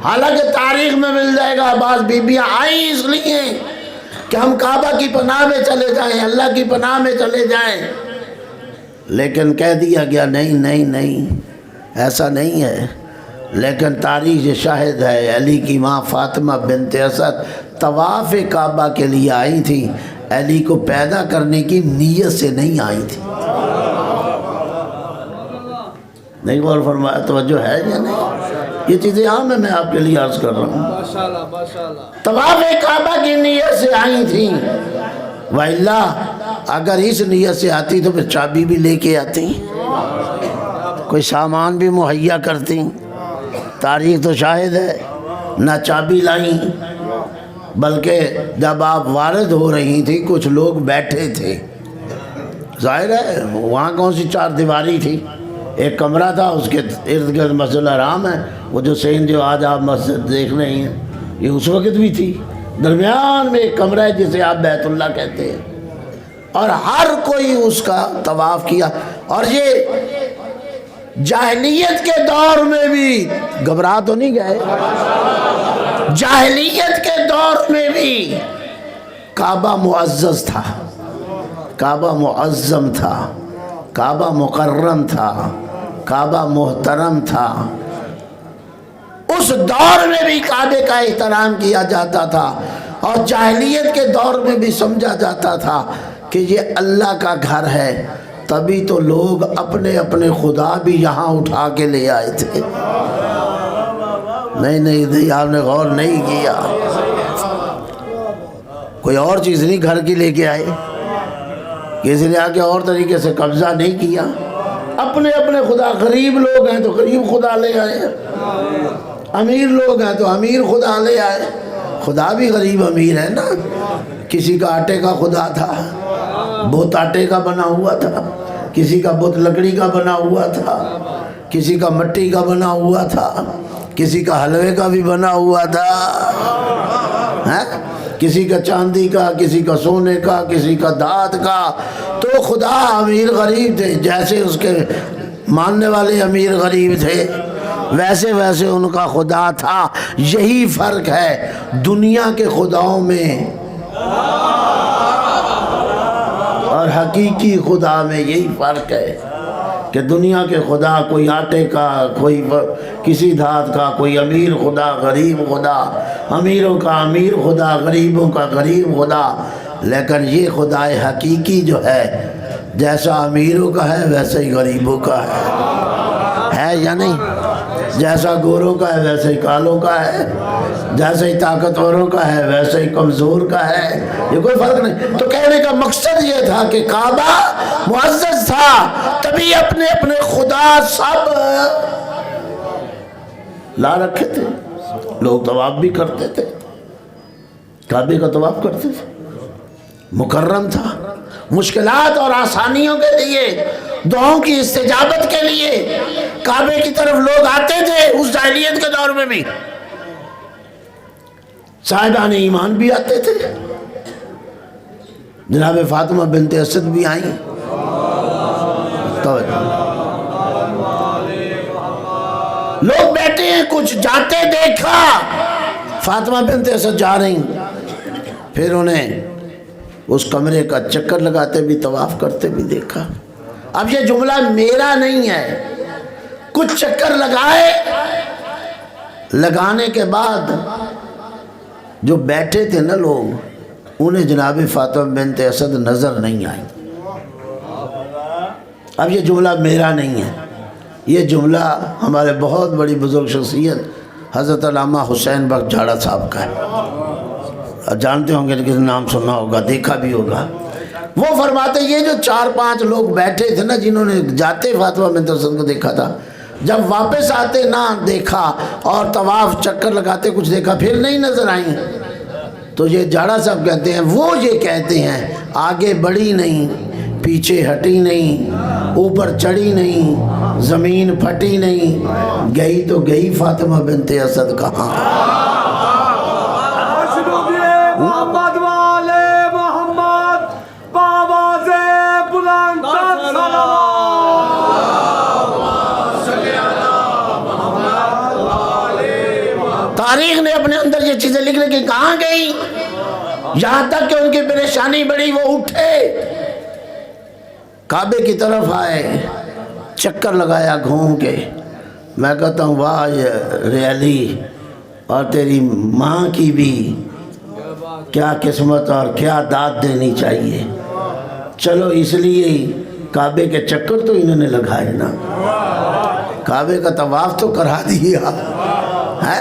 حالانکہ تاریخ میں مل جائے گا بعض بیبیاں آئیں اس لیے کہ ہم کعبہ کی پناہ میں چلے جائیں، اللہ کی پناہ میں چلے جائیں، لیکن کہہ دیا گیا نہیں نہیں نہیں، ایسا نہیں ہے۔ لیکن تاریخ یہ شاہد ہے، علی کی ماں فاطمہ بنت اسد طواف کعبہ کے لیے آئی تھی، علی کو پیدا کرنے کی نیت سے نہیں آئی تھی۔ نہیں غور فرمایا؟ توجہ ہے یا نہیں؟ یہ چیزیں عام ہیں، میں آپ کے لیے عرض کر رہا ہوں۔ طواف کعبہ کی نیت سے آئی تھیں، وَإِلَّا اگر اس نیت سے آتی تو پھر چابی بھی لے کے آتی، کوئی سامان بھی مہیا کرتی۔ تاریخ تو شاہد ہے، نہ چابی لائیں، بلکہ جب آپ وارد ہو رہی تھی کچھ لوگ بیٹھے تھے، ظاہر ہے وہاں کون سی چار دیواری تھی، ایک کمرہ تھا، اس کے ارد گرد مسجد الحرام ہے، وہ جو سین جو آج آپ مسجد دیکھ رہے ہیں یہ اس وقت بھی تھی، درمیان میں ایک کمرہ ہے جسے آپ بیت اللہ کہتے ہیں، اور ہر کوئی اس کا طواف کیا۔ اور یہ جاہلیت کے دور میں بھی، گھبرا تو نہیں گئے، جاہلیت کے دور میں بھی کعبہ معزز تھا، کعبہ معظم تھا، کعبہ مکرم تھا، کعبہ محترم تھا۔ اس دور میں بھی کعبے کا احترام کیا جاتا تھا، اور جاہلیت کے دور میں بھی سمجھا جاتا تھا کہ یہ اللہ کا گھر ہے، تبھی تو لوگ اپنے اپنے خدا بھی یہاں اٹھا کے لے آئے تھے۔ نہیں آپ نے غور نہیں کیا، کوئی اور چیز نہیں گھر کی لے کے آئے، کسی نے آگے اور طریقے سے قبضہ نہیں کیا، اپنے اپنے خدا۔ غریب لوگ ہیں تو غریب خدا لے آئے، امیر لوگ ہیں تو امیر خدا لے آئے۔ خدا بھی غریب امیر ہے نا، کسی کا آٹے کا خدا تھا، بت آٹے کا بنا ہوا تھا، کسی کا بت لکڑی کا بنا ہوا تھا، کسی کا مٹی کا بنا ہوا تھا، کسی کا حلوے کا بھی بنا ہوا تھا، کسی کا چاندی کا، کسی کا سونے کا، کسی کا دھات کا۔ تو خدا امیر غریب تھے، جیسے اس کے ماننے والے امیر غریب تھے ویسے ویسے ان کا خدا تھا۔ یہی فرق ہے دنیا کے خداؤں میں اور حقیقی خدا میں، یہی فرق ہے کہ دنیا کے خدا کوئی آٹے کا، کوئی کسی دھات کا، کوئی امیر خدا غریب خدا، امیروں کا امیر خدا غریبوں کا غریب خدا۔ لیکن یہ خدا حقیقی جو ہے جیسا امیروں کا ہے ویسا ہی غریبوں کا ہے یا نہیں؟ جیسا گوروں کا ہے ویسے ہی کالوں کا ہے، جیسے ہی طاقتوروں کا ہے ویسے ہی کمزور کا ہے، یہ کوئی فرق نہیں۔ تو کہنے کا مقصد یہ تھا کہ کعبہ معزز تھا، تبھی اپنے اپنے خدا سب لا رکھے تھے، لوگ طواف بھی کرتے تھے، کعبے کا طواف کرتے تھے، مکرم تھا، مشکلات اور آسانیوں کے لیے، دعاؤں کی استجابت کے لیے کعبے کی طرف لوگ آتے تھے۔ اس جاہلیت کے دور میں بھی صاحبان ایمان بھی آتے تھے، جناب فاطمہ بنت اسد بھی آئیں، لوگ بیٹھے ہیں، کچھ جاتے دیکھا، فاطمہ بنت اسد جا رہی، پھر انہیں اس کمرے کا چکر لگاتے بھی طواف کرتے بھی دیکھا۔ اب یہ جملہ میرا نہیں ہے، کچھ چکر لگائے، لگانے کے بعد جو بیٹھے تھے نا لوگ، انہیں جناب فاطمہ بنت اسد نظر نہیں آئی۔ اب یہ جملہ میرا نہیں ہے، یہ جملہ ہمارے بہت بڑی بزرگ شخصیت حضرت علامہ حسین بخش جھاڑا صاحب کا ہے، جانتے ہوں گے، لیکن نام سنا ہوگا، دیکھا بھی ہوگا۔ وہ فرماتے یہ جو 4-5 لوگ بیٹھے تھے نا، جنہوں نے جاتے فاطمہ بنت اسد کو دیکھا تھا، جب واپس آتے نہ دیکھا اور طواف چکر لگاتے کچھ دیکھا، پھر نہیں نظر آئیں، تو یہ جھاڑا صاحب کہتے ہیں، وہ یہ کہتے ہیں آگے بڑھی نہیں، پیچھے ہٹی نہیں، اوپر چڑھی نہیں، زمین پھٹی نہیں، گئی تو گئی فاطمہ بنت اسد کہاں۔ محمد والے محمد باواز بلند تاریخ نے اپنے اندر یہ چیزیں لکھ لی کہ کہاں گئی، یہاں تک کہ ان کی پریشانی بڑی، وہ اٹھے کعبے کی طرف آئے، چکر لگایا گھوم کے۔ میں کہتا ہوں واہ ریالی، اور تیری ماں کی بھی کیا قسمت اور کیا داد دینی چاہیے۔ چلو اس لیے کعبے کے چکر تو انہوں نے لگائے نا، کعبے کا طواف تو کرا دیا ہے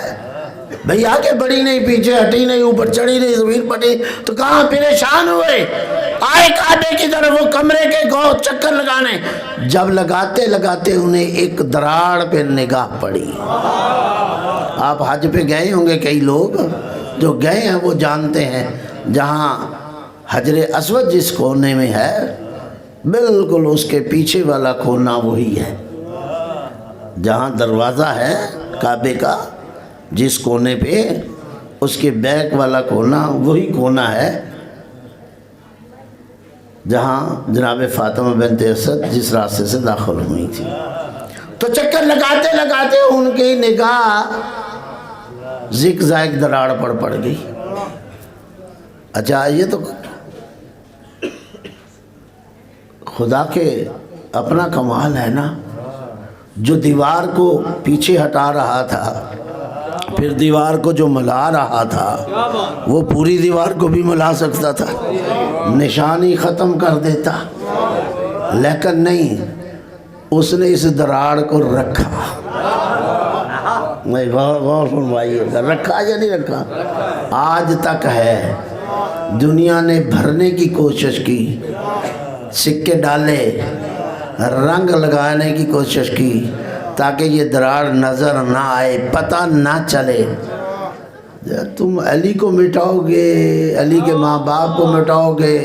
بھئی، آگے بڑھی نہیں، پیچھے ہٹی نہیں، اوپر چڑھی نہیں، زمین پٹی، تو کہاں پریشان ہوئے، آئے کعبے کی طرف، وہ کمرے کے گو چکر لگانے۔ جب لگاتے لگاتے انہیں ایک دراڑ پہ نگاہ پڑی۔ آپ حج پہ گئے ہوں گے، کئی لوگ جو گئے ہیں وہ جانتے ہیں، جہاں حجر اسود جس کونے میں ہے، بالکل اس کے پیچھے والا کونا وہی ہے، جہاں دروازہ ہے کعبے کا جس کونے پہ، اس کے بیک والا کونا وہی کونا ہے جہاں جناب فاطمہ بنت اسد جس راستے سے داخل ہوئی تھی۔ تو چکر لگاتے لگاتے ان کی نگاہ زگ زیگ دراڑ پر پڑ گئی۔ اچھا یہ تو خدا کے اپنا کمال ہے نا، جو دیوار کو پیچھے ہٹا رہا تھا پھر دیوار کو جو ملا رہا تھا وہ پوری دیوار کو بھی ملا سکتا تھا، نشانی ختم کر دیتا، لیکن نہیں، اس نے اس دراڑ کو رکھا۔ میں غور فرمائیے گا، رکھا یا نہیں رکھا؟ آج تک ہے، دنیا نے بھرنے کی کوشش کی، سکے ڈالے، رنگ لگانے کی کوشش کی تاکہ یہ دراڑ نظر نہ آئے، پتہ نہ چلے۔ تم علی کو مٹاؤ گے، علی کے ماں باپ کو مٹاؤ گے،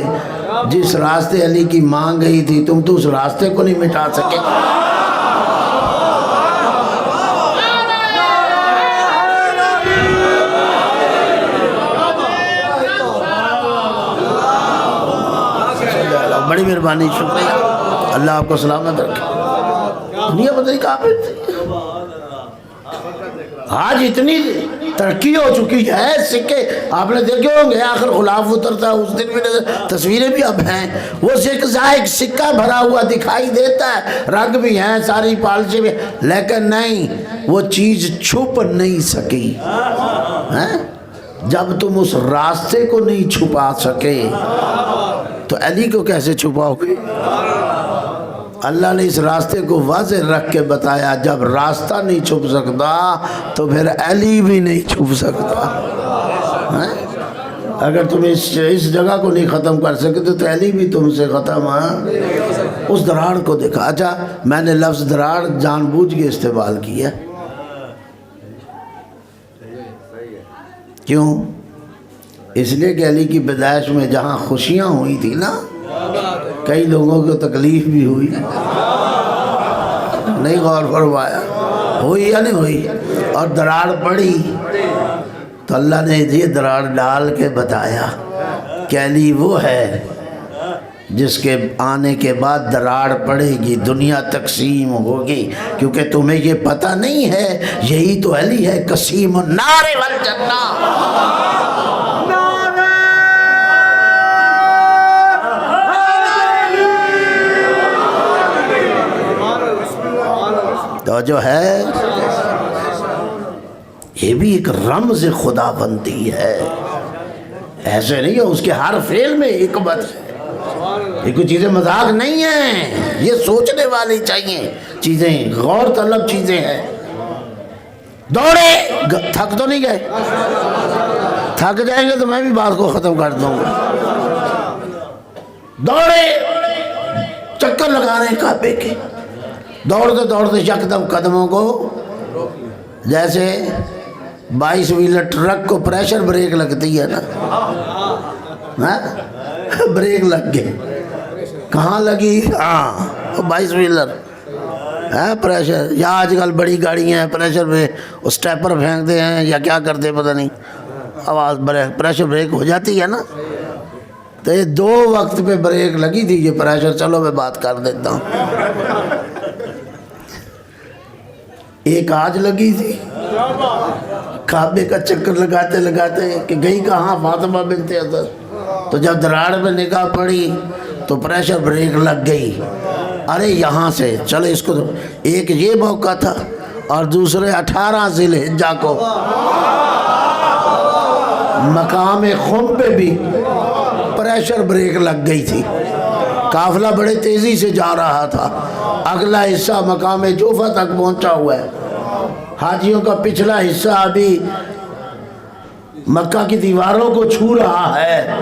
جس راستے علی کی ماں گئی تھی تم تو اس راستے کو نہیں مٹا سکے۔ بڑی مہربانی، شکریہ، اللہ آپ کو سلامت رکھے۔ دنیا پتہ نہیں کہاں پہ تھی، آج اتنی ترقی ہو چکی ہے، سکے آپ نے دیکھے ہوں گے، آخر غلاف اترتا ہے اس دن بھی تصویریں بھی اب ہیں، وہ زگ سکہ بھرا ہوا دکھائی دیتا ہے، رنگ بھی ہیں، ساری پالشیں بھی، لیکن نہیں، وہ چیز چھپ نہیں سکی۔ جب تم اس راستے کو نہیں چھپا سکے تو علی کو کیسے چھپاؤ گے؟ اللہ نے اس راستے کو واضح رکھ کے بتایا، جب راستہ نہیں چھپ سکتا تو پھر علی بھی نہیں چھپ سکتا۔ اگر تم اس جگہ کو نہیں ختم کر سکتے تو علی بھی تم سے ختم ہے۔ اس دراڑ کو دیکھا۔ اچھا میں نے لفظ دراڑ جان بوجھ کے استعمال کیا، کیوں؟ اس لیے کہ علی کی پیدائش میں جہاں خوشیاں ہوئی تھی نا، کئی لوگوں کو تکلیف بھی ہوئی، نہیں غور فرمایا؟ ہوئی یا نہیں ہوئی؟ اور دراڑ پڑی تو اللہ نے یہ دراڑ ڈال کے بتایا کہ علی وہ ہے جس کے آنے کے بعد دراڑ پڑے گی، دنیا تقسیم ہوگی، کیونکہ تمہیں یہ پتہ نہیں ہے یہی تو علی ہے قسیم النار والجنہ۔ تو جو ہے یہ بھی ایک رمز خدا بندی ہے، ایسے نہیں ہے، اس کے ہر فعل میں حکمت ہے، یہ کوئی چیزیں مذاق نہیں ہیں، یہ سوچنے والی چاہیے چیزیں، غور طلب چیزیں ہیں۔ دوڑے، تھک تو نہیں گئے؟ تھک جائیں گے تو میں بھی بات کو ختم کر دوں گا۔ دوڑے، چکر لگا رہے ہیں کعبے کے، دوڑتے دوڑتے یکدم قدموں کو، جیسے 22 ویلر ٹرک کو پریشر بریک لگتی ہے نا، بریک لگ گئے، کہاں لگی؟ 22 ویلر پریشر، یا آج کل بڑی گاڑیاں ہیں پریشر پہ اسٹیپر پھینکتے ہیں یا کیا کرتے پتہ نہیں، آواز پریشر بریک ہو جاتی ہے نا۔ تو یہ 2 وقت پہ بریک لگی تھی، یہ پریشر، چلو میں بات کر دیتا ہوں۔ ایک آج لگی تھی، کعبے کا چکر لگاتے لگاتے کہ گئی کہاں فاطمہ بنت اسد، تو جب دراڑ پہ نگاہ پڑی تو پریشر بریک لگ گئی، ارے یہاں سے چلو اس کو، ایک یہ موقع تھا اور دوسرے 18 ذی الحجہ کو مقام خم پہ بھی پریشر بریک لگ گئی تھی، قافلہ بڑے تیزی سے جا رہا تھا، اگلا حصہ مقام جوفہ تک پہنچا ہوا ہے، حاجیوں کا پچھلا حصہ ابھی مکہ کی دیواروں کو چھو رہا ہے،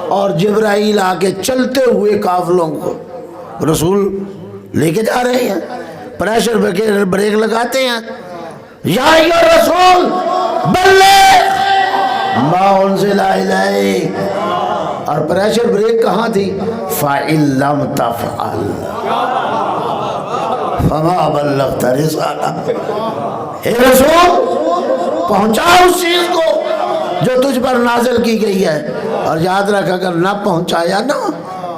اور جبرائیل آ کے چلتے ہوئے قافلوں کو رسول لے کے جا رہے ہیں، پریشر بریک لگاتے ہیں، یا ایھا رسول بلغ ما انزل الیک، اور پریشر بریک کہاں تھی؟ فَإِن لَمْ تَفْعَلْ فما بلغت رسالہ، اے رسول پہنچا اس چیز کو جو تجھ پر نازل کی گئی ہے، اور یاد رکھ اگر نہ پہنچایا نا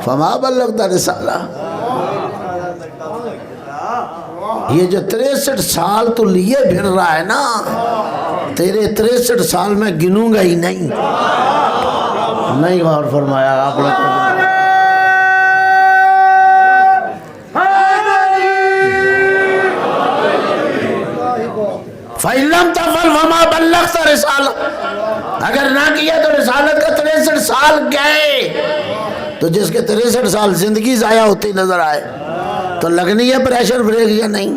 فما بلغت رسالہ، یہ جو 63 سال تو لیے پھر رہا ہے نا، تیرے 63 سال میں گنوں گا ہی نہیں غور فرمایا آپ نے؟ فَإِن لَمْ تَفْعَلْ فَمَا بَلَّغْتَ رِسَالَةَ، اگر نہ کیا تو رسالت کا 63 سال گئے۔ تو جس کے 63 سال زندگی ضائع ہوتی نظر آئے تو لگنی ہے پریشر بریک یا نہیں؟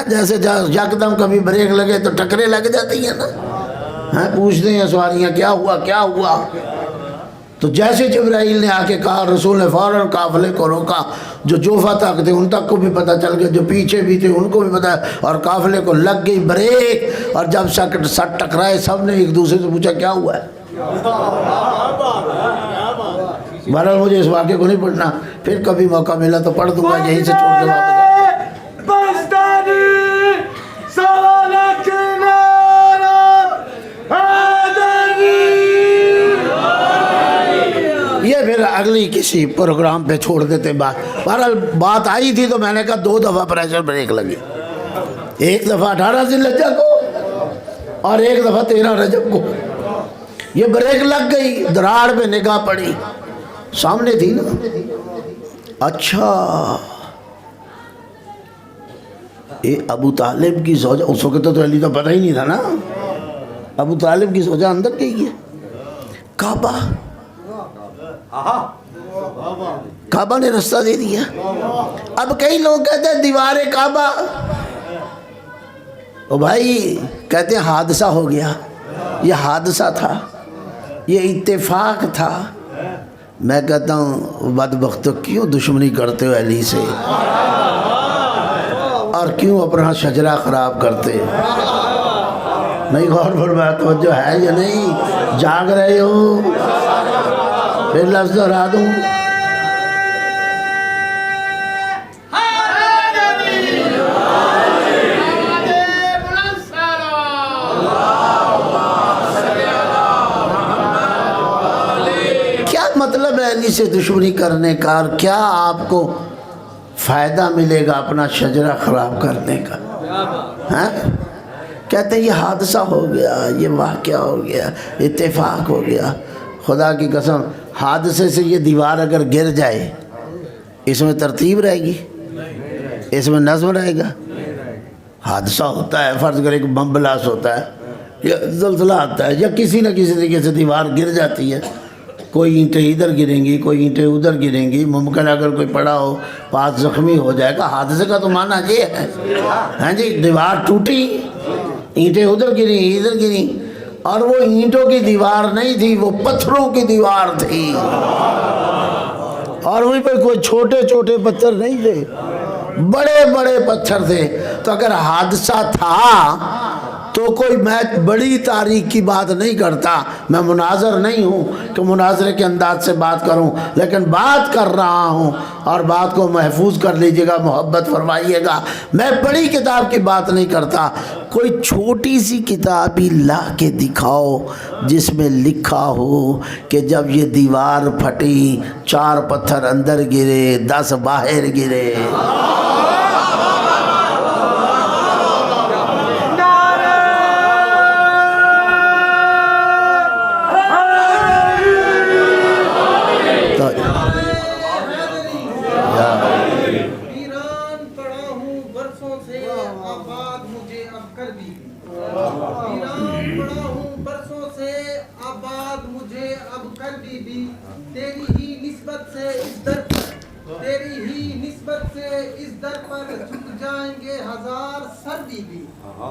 جیسے یکدم کبھی بریک لگے تو ٹکرے لگ جاتی ہیں نا، پوچھتے ہیں سواریاں کیا ہوا کیا ہوا؟ تو جیسے جبرائیل نے آ کے کہا، رسول نے فوراً قافلے کو روکا، جو جوفہ تک تھے ان تک کو بھی پتہ چل گیا، جو پیچھے بھی تھے ان کو بھی پتہ ہے، اور قافلے کو لگ گئی بریک، اور جب سٹ ٹکرائے سب نے ایک دوسرے سے پوچھا کیا ہوا ہے؟ بہرحال مجھے اس واقعے کو نہیں پڑھنا، پھر کبھی موقع ملا تو پڑھ دوں گا، یہیں سے چھوڑ کے واپس۔ یہ پھر اگلی کسی پروگرام پہ چھوڑ دیتے بات۔ بہرحال بات آئی تھی تو میں نے کہا 2 دفعہ پریشر بریک لگی، ایک دفعہ 18 ذی الحجہ کو اور ایک دفعہ 13 رجب کو۔ یہ بریک لگ گئی، دراڑ پہ نگاہ پڑی، سامنے تھی نا۔ اچھا یہ ابو طالب کی زوجہ، اس وقت تو علی تو پتہ ہی نہیں تھا نا، ابو طالب کی زوجہ اندر گئی ہے۔ کعبہ، کعبہ نے رستہ دے دیا۔ اب کئی لوگ کہتے ہیں دیوار کعبہ، او بھائی کہتے ہیں حادثہ ہو گیا، یہ حادثہ تھا، یہ اتفاق تھا۔ میں کہتا ہوں بدبختو کیوں دشمنی کرتے ہو علی سے، اور کیوں اپنا شجرہ خراب کرتے؟ نہیں غور فرمایا؟ توجہ ہے یا نہیں؟ جاگ رہے ہو؟ پھر لفظ دہرا دوں، کیا مطلب ہے علی سے دشمنی کرنے کا، اور کیا آپ کو فائدہ ملے گا اپنا شجرہ خراب کرنے کا؟ کہتے ہیں یہ حادثہ ہو گیا، یہ واقعہ ہو گیا، اتفاق ہو گیا۔ خدا کی قسم حادثے سے یہ دیوار اگر گر جائے، اس میں ترتیب رہے گی؟ اس میں نظم رہے گا؟ حادثہ ہوتا ہے، فرض کرے کہ بم بلاس ہوتا ہے یا زلزلہ آتا ہے، یا کسی نہ کسی طریقے سے دیوار گر جاتی ہے، کوئی اینٹیں ادھر گریں گی، کوئی اینٹیں ادھر گریں گی، ممکن اگر کوئی پڑا ہو پاس زخمی ہو جائے گا۔ حادثے کا تو معنی یہ ہے، ہاں جی، دیوار ٹوٹی، اینٹیں ادھر گریں ادھر گریں، اور وہ اینٹوں کی دیوار نہیں تھی، وہ پتھروں کی دیوار تھی، اور وہیں پہ کوئی چھوٹے چھوٹے پتھر نہیں تھے، بڑے بڑے پتھر تھے۔ تو اگر حادثہ تھا تو کوئی میں بڑی تاریخ کی بات نہیں کرتا، میں مناظر نہیں ہوں کہ مناظرے کے انداز سے بات کروں، لیکن بات کر رہا ہوں، اور بات کو محفوظ کر لیجئے گا، محبت فرمائیے گا۔ میں بڑی کتاب کی بات نہیں کرتا، کوئی چھوٹی سی کتاب ہی لا کے دکھاؤ جس میں لکھا ہو کہ جب یہ دیوار پھٹی 4 پتھر اندر گرے 10 باہر گرے۔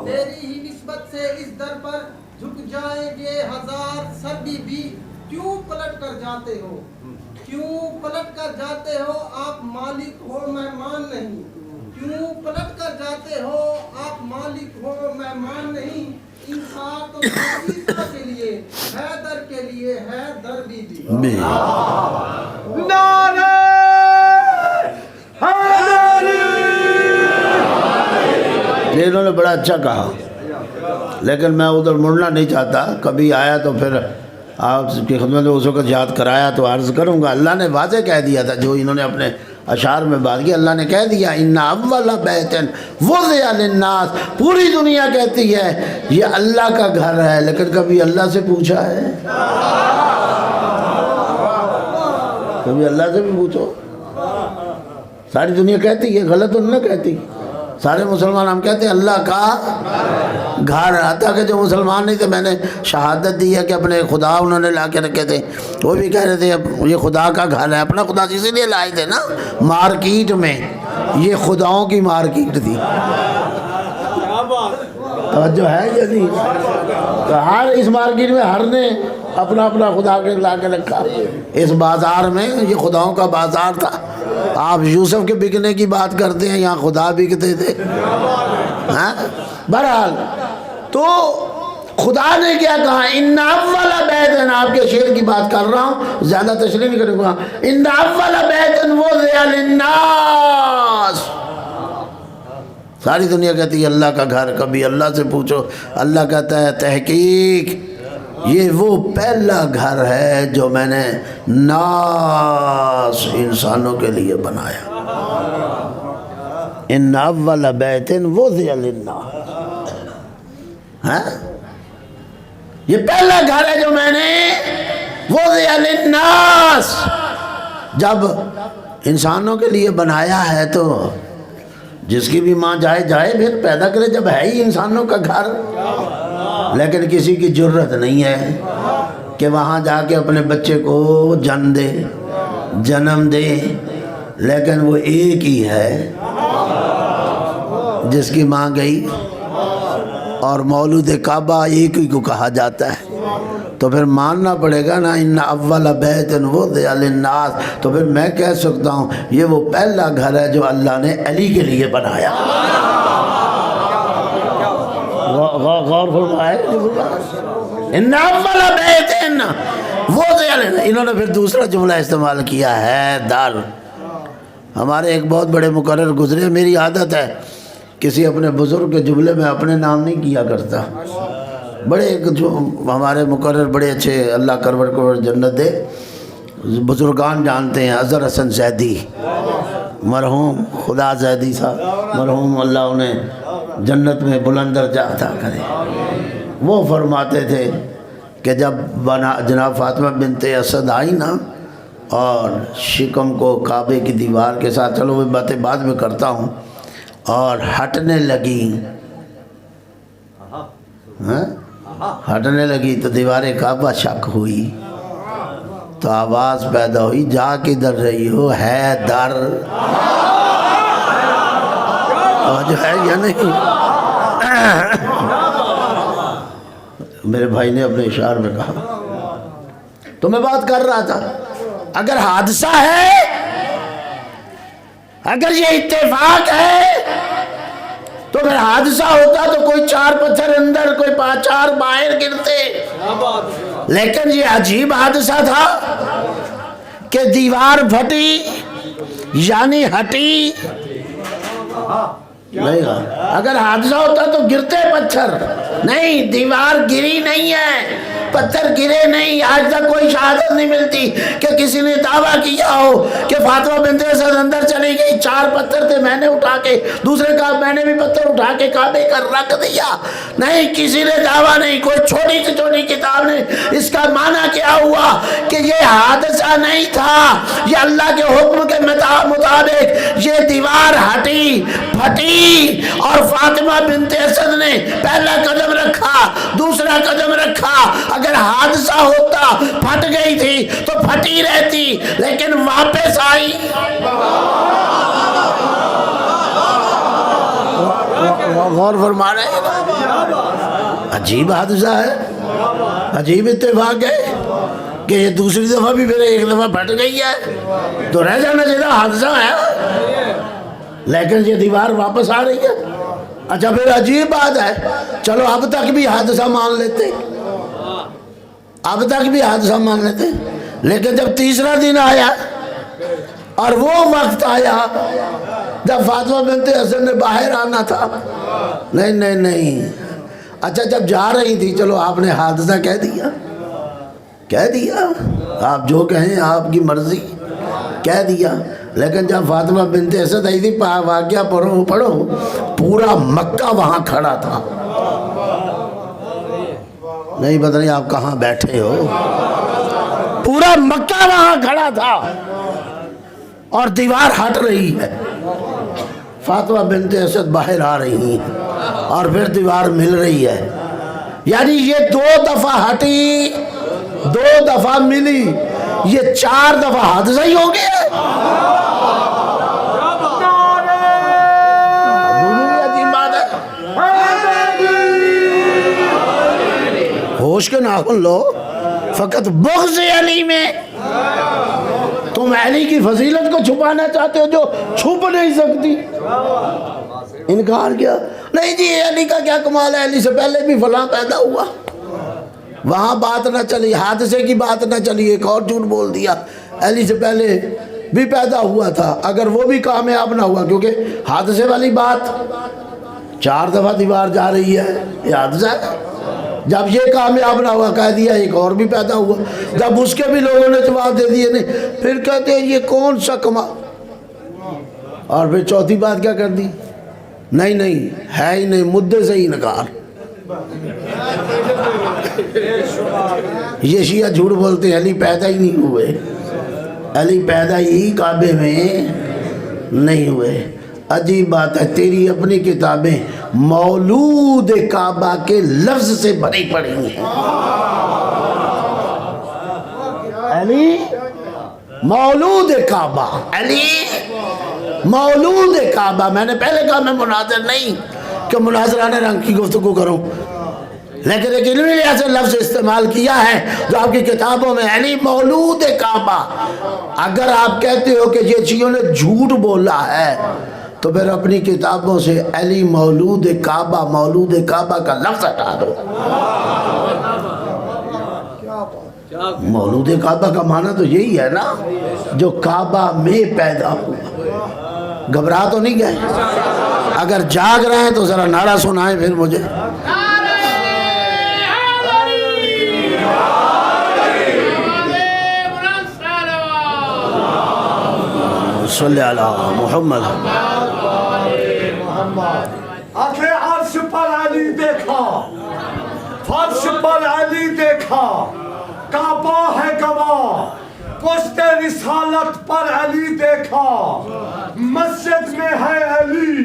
تیری ہی نسبت سے اس در پر جھک جائیں گے 1000 سر بھی۔ کیوں پلٹ کر جاتے ہو، کیوں پلٹ کر جاتے ہو، آپ مالک ہو مہمان نہیں۔ کیوں پلٹ کر جاتے ہو، آپ مالک ہو مہمان نہیں۔ انسان تو عیسیٰ کے لیے حیدر کے لیے ہے در بھی۔ نعرہ حیدری انہوں نے بڑا اچھا کہا، لیکن میں ادھر مڑنا نہیں چاہتا، کبھی آیا تو پھر آپ کی خدمت میں اس وقت یاد کرایا تو عرض کروں گا۔ اللہ نے واضح کہہ دیا تھا جو انہوں نے اپنے اشعار میں بات کی، اللہ نے کہہ دیا ان اول بیت وضع للناس، پوری دنیا کہتی ہے یہ اللہ کا گھر ہے، لیکن کبھی اللہ سے پوچھا ہے؟ کبھی اللہ سے بھی پوچھو۔ ساری دنیا کہتی ہے، غلط تو نہ کہتی، سارے مسلمان ہم کہتے ہیں اللہ کا گھر، آتا کہ جو مسلمان نہیں تھے میں نے شہادت دی ہے کہ اپنے خدا انہوں نے لا کے رکھے تھے، وہ بھی کہہ رہے تھے یہ خدا کا گھر ہے، اپنا خدا اسی لیے لائے تھے نا مارکیٹ میں، یہ خداؤں کی مارکیٹ تھی۔ توجہ ہے یا نہیں؟ تو ہر اس مارکیٹ میں ہر نے اپنا اپنا خدا کے لا کے رکھا، اس بازار میں یہ خداؤں کا بازار تھا۔ آپ یوسف کے بکنے کی بات کرتے ہیں، یہاں خدا بکتے تھے۔ بہرحال تو خدا نے کیا کہا، ان اول بیت، آپ کے شعر کی بات کر رہا ہوں، زیادہ تشریح نہیں کروں گا، ان اول بیت وضع للناس، ساری دنیا کہتی ہے اللہ کا گھر، کبھی اللہ سے پوچھو، اللہ کہتا ہے تحقیق یہ وہ پہلا گھر ہے جو میں نے ناس انسانوں کے لیے بنایا۔ ان اول بیت وضع للناس، یہ پہلا گھر ہے جو میں نے وضع للناس، جب انسانوں کے لیے بنایا ہے تو جس کی بھی ماں جائے پھر پیدا کرے، جب ہے ہی انسانوں کا گھر، لیکن کسی کی جرت نہیں ہے کہ وہاں جا کے اپنے بچے کو جنم دے، لیکن وہ ایک ہی ہے جس کی ماں گئی، اور مولود کعبہ ایک ہی کو کہا جاتا ہے، تو پھر ماننا پڑے گا نا ان اول بیت وضع للناس، تو پھر میں کہہ سکتا ہوں یہ وہ پہلا گھر ہے جو اللہ نے علی کے لیے بنایا۔ غور فرمائے، ان اول بیت وضع للناس، انہوں نے پھر دوسرا جملہ استعمال کیا ہے دار۔ ہمارے ایک بہت بڑے مقرر گزرے، میری عادت ہے کسی اپنے بزرگ کے جملے میں اپنے نام نہیں کیا کرتا، بڑے جو ہمارے مقرر بڑے اچھے، اللہ کروڑ جنت دے، بزرگان جانتے ہیں، اظہر حسن زیدی مرحوم، خدا زیدی صاحب مرحوم، اللہ انہیں جنت میں بلند درجہ عطا کرے، وہ فرماتے تھے کہ جب جناب فاطمہ بنت اسد آئی نا اور شکم کو کعبے کی دیوار کے ساتھ، چلو وہ باتیں بعد میں کرتا ہوں، اور ہٹنے لگی تو دیوار کعبہ شک ہوئی، تو آواز پیدا ہوئی جا کدھر رہی ہو، ہے در، جو ہے یا نہیں؟ میرے بھائی نے اپنے اشعار میں کہا، تو میں بات کر رہا تھا اگر حادثہ ہے، اگر یہ اتفاق ہے تو پھر حادثہ ہوتا تو کوئی 4 پتھر اندر، کوئی 4 باہر گرتے، لیکن یہ عجیب حادثہ تھا کہ دیوار پھٹی یعنی ہٹی نہیں، اگر حادثہ ہوتا تو گرتے پتھر، نہیں، دیوار گری نہیں ہے، پتھر گرے نہیں۔ آج تک کوئی شہادت نہیں ملتی کہ کسی نے دعویٰ کیا ہو کہ فاطمہ بنت اسد اندر چلی گئی، 4 پتھر تھے میں نے اٹھا کے، دوسرے کہا میں نے بھی پتھر اٹھا کے کعبے کا رکھ دیا، نہیں، کسی نے دعویٰ نہیں۔ کوئی چھوٹی سے چھوٹی کتاب نے اس کا معنی کیا ہوا کہ یہ حادثہ نہیں تھا، یہ اللہ کے حکم کے مطابق یہ دیوار ہٹی پھٹی، اور فاطمہ بنت اسد نے پہلا قدم رکھا، دوسرا قدم رکھا۔ اگر حادثہ ہوتا پھٹ گئی تھی تو پھٹی رہتی، لیکن واپس آئی۔ غور فرما رہے ہیں، عجیب حادثہ ہے، عجیب اتفاق ہے کہ یہ دوسری دفعہ بھی پھر ایک دفعہ پھٹ گئی ہے، تو رہ جانا چاہیے حادثہ ہے، لیکن یہ دیوار واپس آ رہی ہے۔ اچھا پھر عجیب بات ہے، چلو اب تک بھی حادثہ مان لیتے، اب تک بھی حادثہ مان لیتے، لیکن جب تیسرا دن آیا اور وہ وقت آیا جب فاطمہ بنت اسد نے باہر آنا تھا، نہیں نہیں نہیں، اچھا جب جا رہی تھی چلو آپ نے حادثہ کہہ دیا، آپ جو کہیں آپ کی مرضی، کہہ دیا، لیکن جب فاطمہ بنت اسد آئی تھی واقعہ پڑھو، پورا مکہ وہاں کھڑا تھا، نہیں پتہ نہیں آپ کہاں بیٹھے ہو، پورا مکہ وہاں کھڑا تھا اور دیوار ہٹ رہی ہے، فاطمہ بنت اسد باہر آ رہی ہیں اور پھر دیوار مل رہی ہے، یعنی یہ 2 دفعہ ہٹی، 2 دفعہ ملی، یہ 4 دفعہ حادثہ ہی ہو گیا۔ ہوش کے ناخن لو، فقط بغض علی میں تم علی کی فضیلت کو چھپانا چاہتے ہو جو چھپ نہیں سکتی۔ انکار کیا، نہیں جی علی کا کیا کمال ہے، علی سے پہلے بھی فلاں پیدا ہوا، وہاں بات نہ چلی، حادثے کی بات نہ چلی، ایک اور جھوٹ بول دیا، علی سے پہلے بھی پیدا ہوا تھا، اگر وہ بھی کامیاب نہ ہوا، کیونکہ حادثے والی بات 4 دفعہ دیوار جا رہی ہے، یہ حادثہ ہے، جب یہ کامیاب نہ ہوا کہہ دیا ایک اور بھی پیدا ہوا، جب اس کے بھی لوگوں نے جواب دے دیے نہیں، پھر کہتے ہیں یہ کون سا کمال، اور پھر چوتھی بات کیا کر دی، نہیں ہے ہی نہیں، مدعے سے ہی انکار۔ یہ شیعہ جھوٹ بولتے ہیں علی پیدا ہی نہیں ہوئے، علی پیدا ہی کعبے میں نہیں ہوئے۔ عجیب بات ہے، تیری اپنی کتابیں مولود کعبہ کے لفظ سے بھری پڑی ہیں، علی مولود کعبہ، علی مولود کعبہ۔ میں نے پہلے کہا میں مناظر نہیں کہ مناظرانہ رنگ کی گفتگو کروں، لیکن ایک علمی لحاظ سے لفظ استعمال کیا ہے جو آپ کی کتابوں میں، علی مولود کعبہ۔ اگر آپ کہتے ہو کہ یہ شیعوں نے جھوٹ بولا ہے تو پھر اپنی کتابوں سے علی مولود کعبہ کا لفظ ہٹا دو۔ مولود کعبہ کا معنی تو یہی ہے نا، جو کعبہ میں پیدا ہوا۔ گھبرا تو نہیں گئے؟ اگر جاگ رہے ہیں تو ذرا نعرہ سنائیں پھر مجھے۔ صلی اللہ محمد۔ آنکھیں عرش پر علی دیکھا، فرش پر علی دیکھا، کعبہ ہے گواہ، پشت رسالت پر علی دیکھا، مسجد میں ہے علی،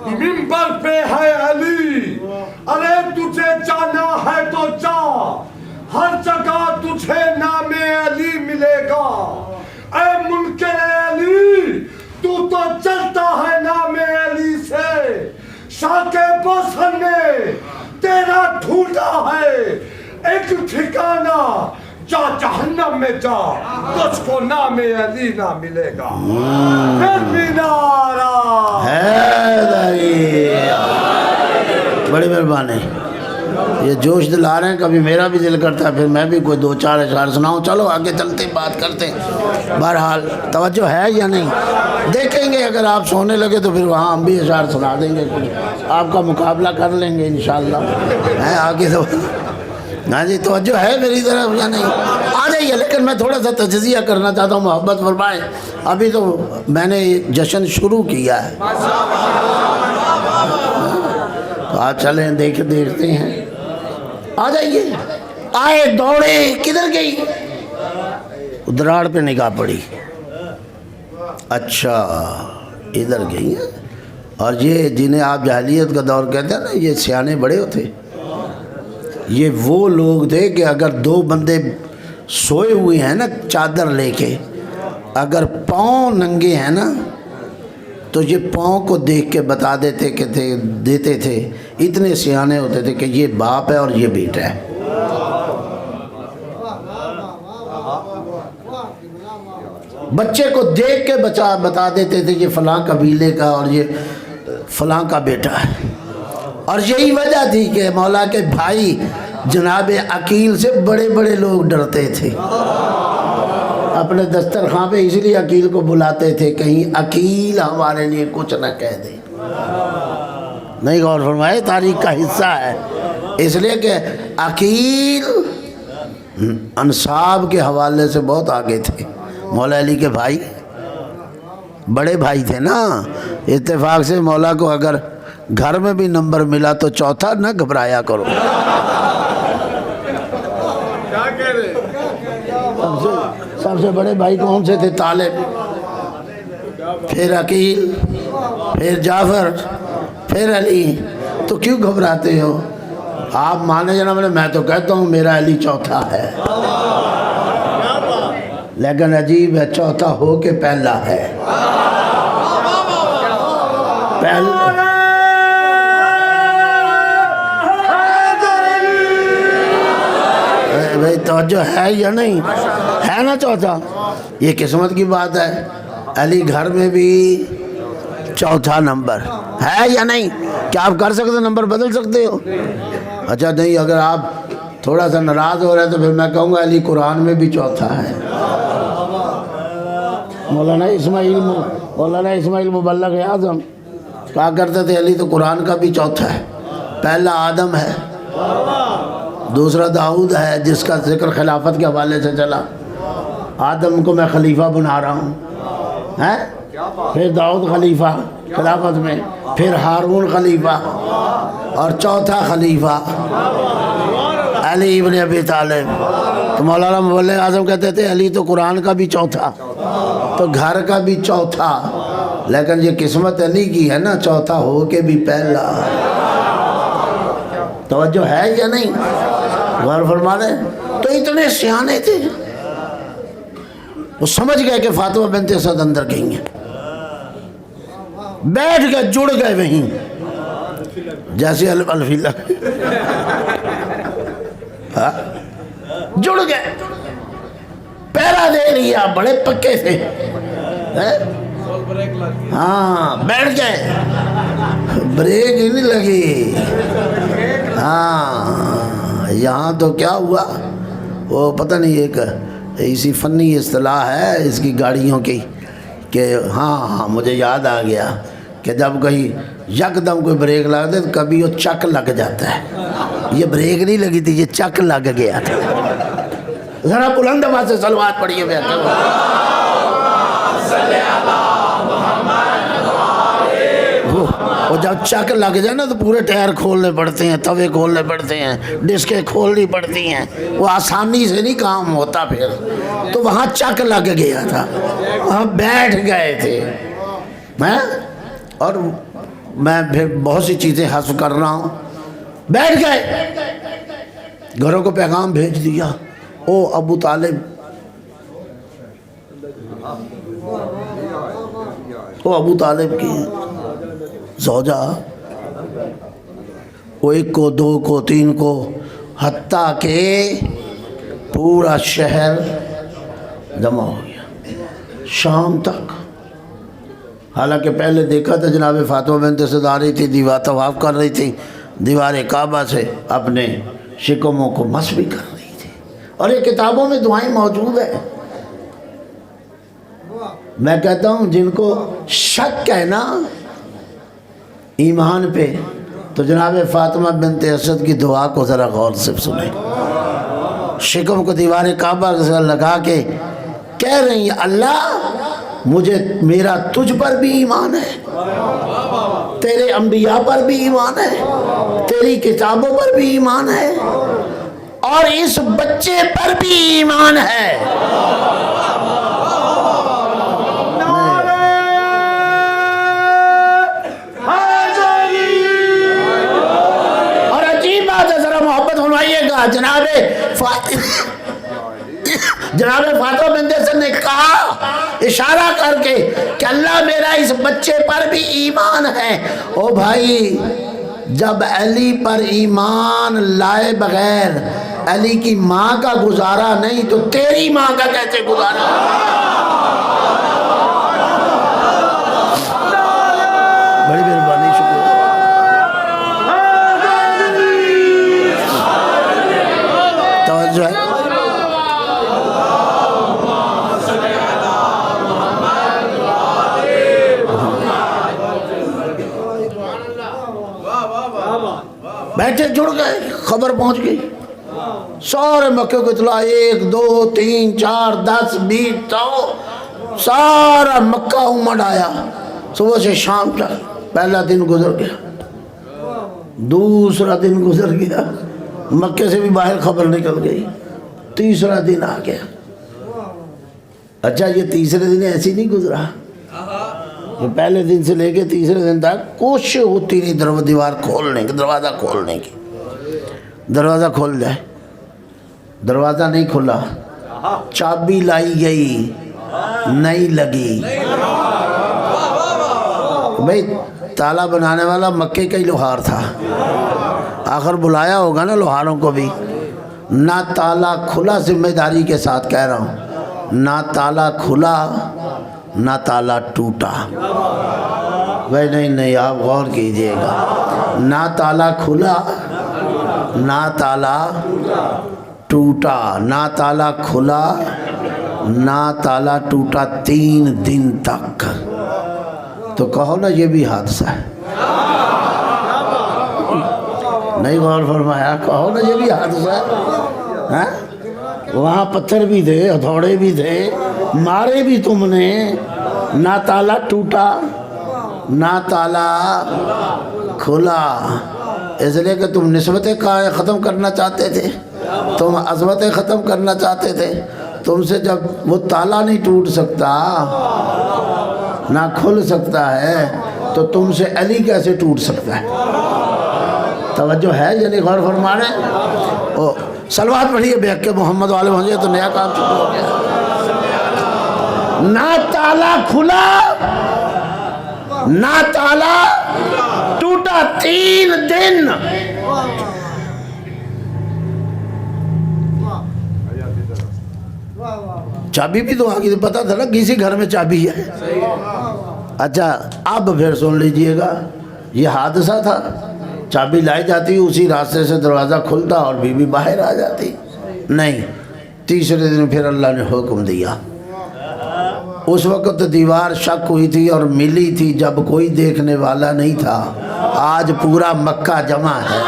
منبر پہ ہے علی، ارے تجھے جانا ہے تو جا، ہر جگہ تجھے نام علی ملے گا، اے منکر علی تو چلتا ہے نام علی سے، شاک بوسن نے تیرا ڈھونڈا ہے ایک ٹھکانہ، جا جہنم میں جا، تجھ کو نام علی نہ ملے گا۔ پھر بھی نعرہ بڑی مہربانی، یہ جوش دلا رہے ہیں، کبھی میرا بھی دل کرتا ہے پھر میں بھی کوئی 2-4 اشعار سناؤں۔ چلو آگے چلتے بات کرتے ہیں، بہرحال توجہ ہے یا نہیں دیکھیں گے، اگر آپ سونے لگے تو پھر وہاں ہم بھی اشعار سنا دیں گے، کچھ آپ کا مقابلہ کر لیں گے انشاءاللہ۔ ہیں آگے تو ہاں جی توجہ ہے میری طرف یا نہیں؟ آ جائیے، لیکن میں تھوڑا سا تجزیہ کرنا چاہتا ہوں، محبت فرمائیں، ابھی تو میں نے جشن شروع کیا ہے، تو آپ چلیں دیکھتے ہیں، آ جائیے۔ آئے دوڑے، کدھر گئی؟ دراڑ پہ نگاہ پڑی، اچھا ادھر گئی ہیں، اور یہ جنہیں آپ جاہلیت کا دور کہتے ہیں نا، یہ سیانے بڑے ہوتے، یہ وہ لوگ تھے کہ اگر 2 بندے سوئے ہوئے ہیں نا چادر لے کے، اگر پاؤں ننگے ہیں نا تو یہ پاؤں کو دیکھ کے بتا دیتے تھے، اتنے سیانے ہوتے تھے کہ یہ باپ ہے اور یہ بیٹا ہے۔ بچے کو دیکھ کے بتا دیتے تھے یہ فلاں قبیلے کا اور یہ فلاں کا بیٹا ہے، اور یہی وجہ تھی کہ مولا کے بھائی جناب عقیل سے بڑے بڑے لوگ ڈرتے تھے، اپنے دسترخوان پہ اس لیے عقیل کو بلاتے تھے کہیں عقیل ہمارے لیے کچھ نہ کہہ دے۔ نہیں غور فرمائے، تاریخ کا حصہ ہے، اس لیے کہ عقیل انصاب کے حوالے سے بہت آگے تھے، مولا علی کے بھائی بڑے بھائی تھے نا، اتفاق سے مولا کو اگر گھر میں بھی نمبر ملا تو چوتھا نہ گھبرایا کرو۔ سب سے بڑے بھائی کون سے تھے؟ طالب، پھر عقیل، پھر جعفر، پھر علی، تو کیوں گھبراتے ہو؟ آپ مانے جناب نے، میں تو کہتا ہوں میرا علی چوتھا ہے، لیکن عجیب ہے چوتھا ہو کے پہلا ہے۔ بھائی توجہ ہے یا نہیں ہے نا؟ چوتھا، یہ قسمت کی بات ہے، علی گھر میں بھی چوتھا نمبر ہے یا نہیں؟ کیا آپ کر سکتے نمبر بدل سکتے ہو؟ اچھا نہیں، اگر آپ تھوڑا سا ناراض ہو رہے تو پھر میں کہوں گا علی قرآن میں بھی چوتھا ہے۔ مولانا اسماعیل مبلغ اعظم کہا کرتے تھے علی تو قرآن کا بھی چوتھا ہے، پہلا آدم ہے، دوسرا داؤد ہے جس کا ذکر خلافت کے حوالے سے چلا، آدم کو میں خلیفہ بنا رہا ہوں، پھر داؤد خلیفہ خلافت میں، پھر ہارون خلیفہ، اور چوتھا خلیفہ علی ابن ابی طالب۔ تو مولانا مبلغ اعظم کہتے تھے علی تو قرآن کا بھی چوتھا، تو گھر کا بھی چوتھا، لیکن یہ قسمت علی کی ہے نا، چوتھا ہو کے بھی پہلا۔ توجہ ہے یا نہیں؟ غور فرما رہے؟ تو اتنے سیانے تھے، وہ سمجھ گئے کہ فاطمہ بنت اسد اندر گئی ہیں، بیٹھ گئے، جڑ گئے وہیں، جیسے الفیلہ جڑ گئے، پہرا دے لیا، بڑے پکے تھے، ہاں بیٹھ گئے، بریک ہی نہیں لگی۔ ہاں یہاں تو کیا ہوا، وہ پتہ نہیں، ایک اسی فنی اصطلاح ہے اس کی گاڑیوں کی، کہ ہاں مجھے یاد آ گیا کہ جب کہیں یکدم کوئی بریک لگا دے تو کبھی وہ چک لگ جاتا ہے، یہ بریک نہیں لگی تھی، یہ چک لگ گیا تھا۔ ذرا بلند آواز سے صلوات پڑھیے بے وہ جب چک لگ جائے نا تو پورے ٹائر کھولنے پڑتے ہیں، توے کھولنے پڑتے ہیں، ڈسکیں کھولنی پڑتی ہیں، وہ آسانی سے نہیں کام ہوتا پھر، تو وہاں چک لگ گیا تھا، وہاں بیٹھ گئے تھے۔ اور میں پھر بہت سی چیزیں حذف کر رہا ہوں، بیٹھ گئے، گھروں کو پیغام بھیج دیا، او ابو طالب، او ابو طالب کی زوجہ، وہ ایک کو، دو کو، تین کو، حتیٰ کہ پورا شہر جمع ہو گیا شام تک۔ حالانکہ پہلے دیکھا تھا جناب فاطمہ بنت اسد آ رہی تھی، دیوار طواف کر رہی تھی، دیوار کعبہ سے اپنے شکموں کو مس بھی کر رہی تھی، اور یہ کتابوں میں دعائیں موجود ہیں۔ میں کہتا ہوں جن کو شک ہے نا ایمان پہ، تو جناب فاطمہ بنت اسد کی دعا کو ذرا غور سے سنیں، شکم کو دیوار کعبہ سے لگا کے کہہ رہی ہیں اللہ مجھے، میرا تجھ پر بھی ایمان ہے، تیرے انبیاء پر بھی ایمان ہے، تیری کتابوں پر بھی ایمان ہے، اور اس بچے پر بھی ایمان ہے۔ اور عجیب بات ہے، ذرا محبت فرمائیے گا، جناب فاطمہ بنت اسد نے کہا اشارہ کر کے کہ اللہ میرا اس بچے پر بھی ایمان ہے۔ او بھائی، جب علی پر ایمان لائے بغیر علی کی ماں کا گزارا نہیں تو تیری ماں کا کیسے گزارا؟ بڑی مہربانی، شکریہ۔ توجہ ہے؟ بیٹھے جڑ گئے، خبر پہنچ گئی، سارے مکے کو اطلاع، 1 2 3 4 10 20 100 سارا مکہ امڑ آیا، صبح سے شام تک۔ پہلا دن گزر گیا، دوسرا دن گزر گیا، مکے سے بھی باہر خبر نکل گئی، تیسرا دن آ گیا۔ اچھا یہ تیسرے دن ایسی نہیں گزرا، یہ پہلے دن سے لے کے تیسرے دن تک کوشش ہوتی نہیں دیوار کھولنے کی، دروازہ کھولنے کی، دروازہ کھول جائے، دروازہ نہیں کھلا، چابی لائی گئی نہیں لگی۔ بھئی تالا بنانے والا مکے کا ہی لوہار تھا، آخر بلایا ہوگا نا لوہاروں کو بھی، نہ تالا کھلا، ذمہ داری کے ساتھ کہہ رہا ہوں، نہ تالا کھلا نہ تالا ٹوٹا۔ بھائی نہیں آپ غور کیجئے گا، نہ تالا کھلا نہ تالا ٹوٹا، نہ تالا کھلا نہ تالا ٹوٹا 3 دن تک۔ تو کہو نا یہ بھی حادثہ ہے، نہیں غور فرمایا، کہو نا یہ بھی حادثہ ہے۔ وہاں پتھر بھی تھے، ہتھوڑے بھی تھے، مارے بھی تم نے، نہ تالا ٹوٹا نہ تالا کھلا، اس لیے کہ تم نسبتیں ختم کرنا چاہتے تھے، تم عظمتیں ختم کرنا چاہتے تھے۔ تم سے جب وہ تالا نہیں ٹوٹ سکتا نہ کھل سکتا ہے تو تم سے علی کیسے ٹوٹ سکتا ہے؟ توجہ ہے یعنی غور فرما رہے؟ صلوات پڑھیے بے حق محمد والے محمد، تو نیا کام شروع ہو گیا۔ نہ تالا کھلا نہ تالا ٹوٹا 3 دن۔ چابی بھی تو آگے پتا تھا نا کسی گھر میں چابی ہے۔ اچھا اب پھر سن لیجئے گا، یہ حادثہ تھا، چابی لائی جاتی اسی راستے سے دروازہ کھلتا اور بی بی باہر آ جاتی، نہیں، تیسرے دن پھر اللہ نے حکم دیا۔ اس وقت دیوار شک ہوئی تھی اور ملی تھی جب کوئی دیکھنے والا نہیں تھا، آج پورا مکہ جمع ہے۔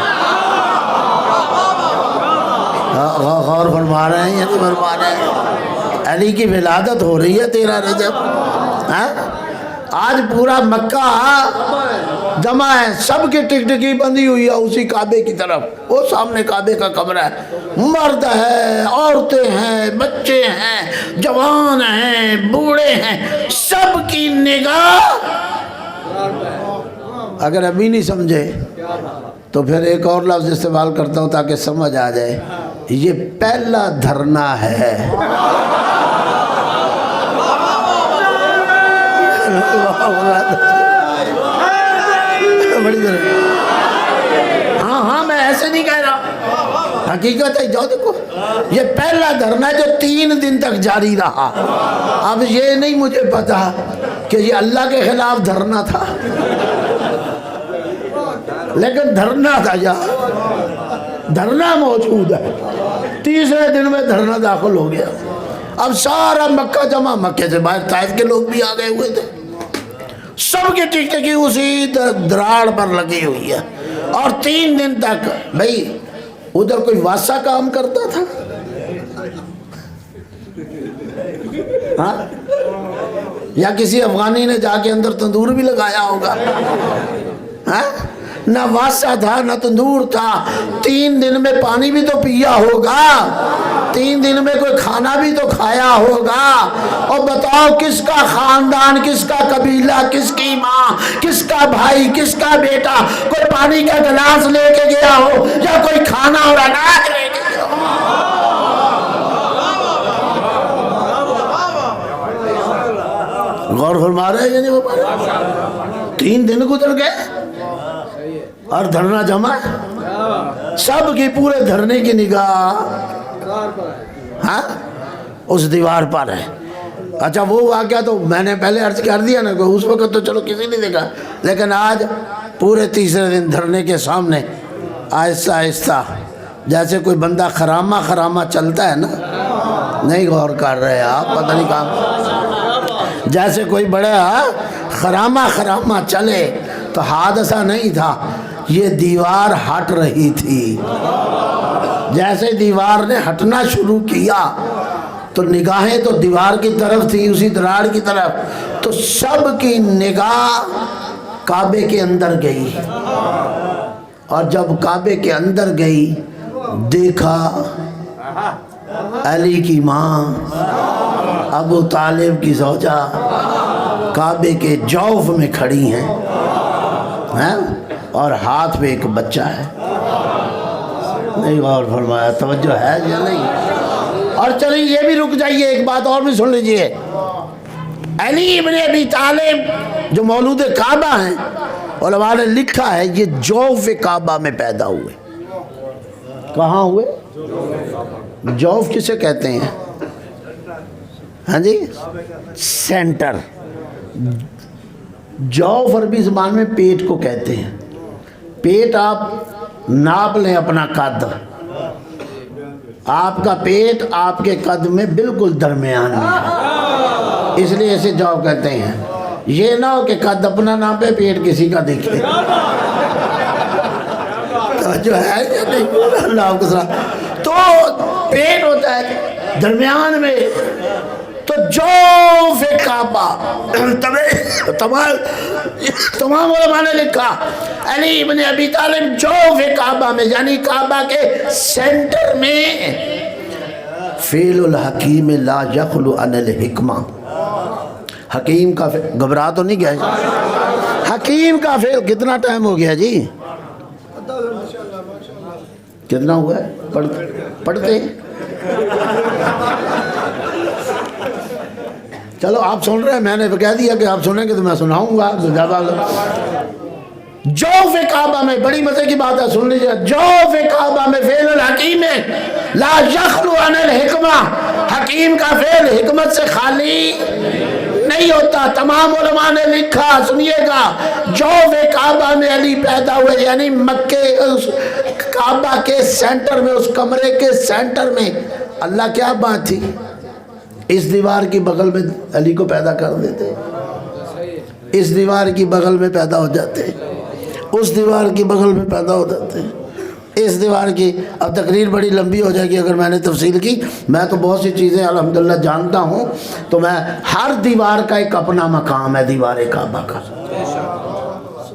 غور فرما رہے ہیں یا نہیں فرما رہے ہیں؟ علی کی ولادت ہو رہی ہے 13 رجب، آج پورا مکہ جمع ہے، سب کی ٹکٹکی بندی ہوئی ہے اسی کعبے کی طرف، وہ سامنے کعبے کا کمرہ ہے، مرد ہے، عورتیں ہیں، بچے ہیں، جوان ہیں، بوڑھے ہیں، سب کی نگاہ۔ اگر ابھی نہیں سمجھے تو پھر ایک اور لفظ استعمال کرتا ہوں تاکہ سمجھ آ جائے، یہ پہلا دھرنا ہے۔ ہاں میں ایسے نہیں کہہ رہا، حقیقت ہے، جاؤ دیکھو، یہ پہلا دھرنا جو 3 دن تک جاری رہا۔ اب یہ نہیں مجھے پتا کہ یہ اللہ کے خلاف دھرنا تھا، لیکن دھرنا تھا، یہاں دھرنا موجود ہے۔ تیسرے دن میں دھرنا داخل ہو گیا، اب سارا مکہ جمع، مکے سے باہر طائف کے لوگ بھی آ گئے ہوئے تھے، سب کی ٹکٹکی اسی دراڑ پر لگی ہوئی ہے، اور 3 دن تک۔ بھئی ادھر کوئی واسطہ کام کرتا تھا؟ ہاں، یا کسی افغانی نے جا کے اندر تندور بھی لگایا ہوگا؟ ہاں، نہ واسطہ تھا نہ تندور تھا، 3 دن میں پانی بھی تو پیا ہوگا، 3 دن میں کوئی کھانا بھی تو کھایا ہوگا۔ اور بتاؤ کس کا خاندان، کس کا قبیلہ، کس کی ماں، کس کا بھائی، کس کا بیٹا کوئی پانی کا گلاس لے کے گیا ہو یا کوئی کھانا اور اناج لے کے گیا ہو؟ غور فرما رہے ہیں یعنی وہ 3 دن گزر گئے اور دھرنا جمع، سب کی پورے دھرنے کی نگاہ ہاں اس دیوار پر ہے۔ اچھا وہ واقعہ تو میں نے پہلے عرض کر دیا نا کہ اس وقت تو چلو کسی نہیں دیکھا، لیکن آج پورے تیسرے دن دھرنے کے سامنے آہستہ آہستہ جیسے کوئی بندہ خرامہ چلتا ہے نا، نہیں غور کر رہے آپ، پتہ نہیں کہاں، جیسے کوئی بڑا خرامہ چلے تو حادثہ نہیں تھا یہ دیوار ہٹ رہی تھی۔ جیسے دیوار نے ہٹنا شروع کیا تو نگاہیں تو دیوار کی طرف تھی، اسی دراڑ کی طرف، تو سب کی نگاہ کعبے کے اندر گئی، اور جب کعبے کے اندر گئی دیکھا علی کی ماں ابو طالب کی زوجہ کعبے کے جوف میں کھڑی ہیں، اور ہاتھ پہ ایک بچہ ہے۔ نہیں غور فرمایا، توجہ ہے یا نہیں؟ اور چلیے یہ بھی رک جائیے، ایک بات اور بھی سن لیجئے۔ علی ابن ابی طالب جو مولود کعبہ ہیں، علماء نے لکھا ہے یہ جوف کعبہ میں پیدا ہوئے۔ کہاں ہوئے؟ جوف کسے کہتے ہیں؟ ہاں جی، سینٹر۔ جوف عربی زبان میں پیٹ کو کہتے ہیں۔ پیٹ آپ ناپ لیں اپنا قد، آپ کا پیٹ آپ کے قد میں بالکل درمیان میں ہے، اس لیے اسے جوف کہتے ہیں۔ یہ نہ ہو کہ قد اپنا ناپے پیٹ کسی کا دیکھے۔ جو ہے اللہ آپ کو سلام، تو پیٹ ہوتا ہے درمیان میں، تو جوف کعبہ تمام علماء نے لکھا علی ابن ابی طالب جوف کعبہ میں، یعنی کعبہ کے سینٹر میں۔ فعل الحکیم لا یخلو عن الحکمہ، حکیم کا فعل، گھبرا تو نہیں گیا؟ حکیم کا فعل کتنا ٹائم ہو گیا جی؟ کتنا ہوا ہے؟ پڑھتے چلو آپ سن رہے ہیں، میں نے کہہ دیا کہ آپ سنیں گے تو میں سناؤں گا زیادہ۔ جوف کعبہ میں، بڑی مزے کی بات ہے، سن لیجیے، جوف کعبہ میں فعل الحکیم ہے لا یخلو عن الحکمہ، حکیم کا فعل حکمت سے خالی نہیں ہوتا۔ تمام علماء نے لکھا، سنیے گا، جوف کعبہ میں علی پیدا ہوئے، یعنی مکے اس کعبہ کے سینٹر میں، اس کمرے کے سینٹر میں۔ اللہ کیا بات تھی، اس دیوار کی بغل میں علی کو پیدا کر دیتے، اس دیوار کی بغل میں پیدا ہو جاتے، اس دیوار کی بغل میں پیدا ہو جاتے، اس دیوار کی۔ اب تقریر بڑی لمبی ہو جائے گی اگر میں نے تفصیل کی، میں تو بہت سی چیزیں الحمدللہ جانتا ہوں، تو میں ہر دیوار کا ایک اپنا مقام ہے دیوار کعبہ کا۔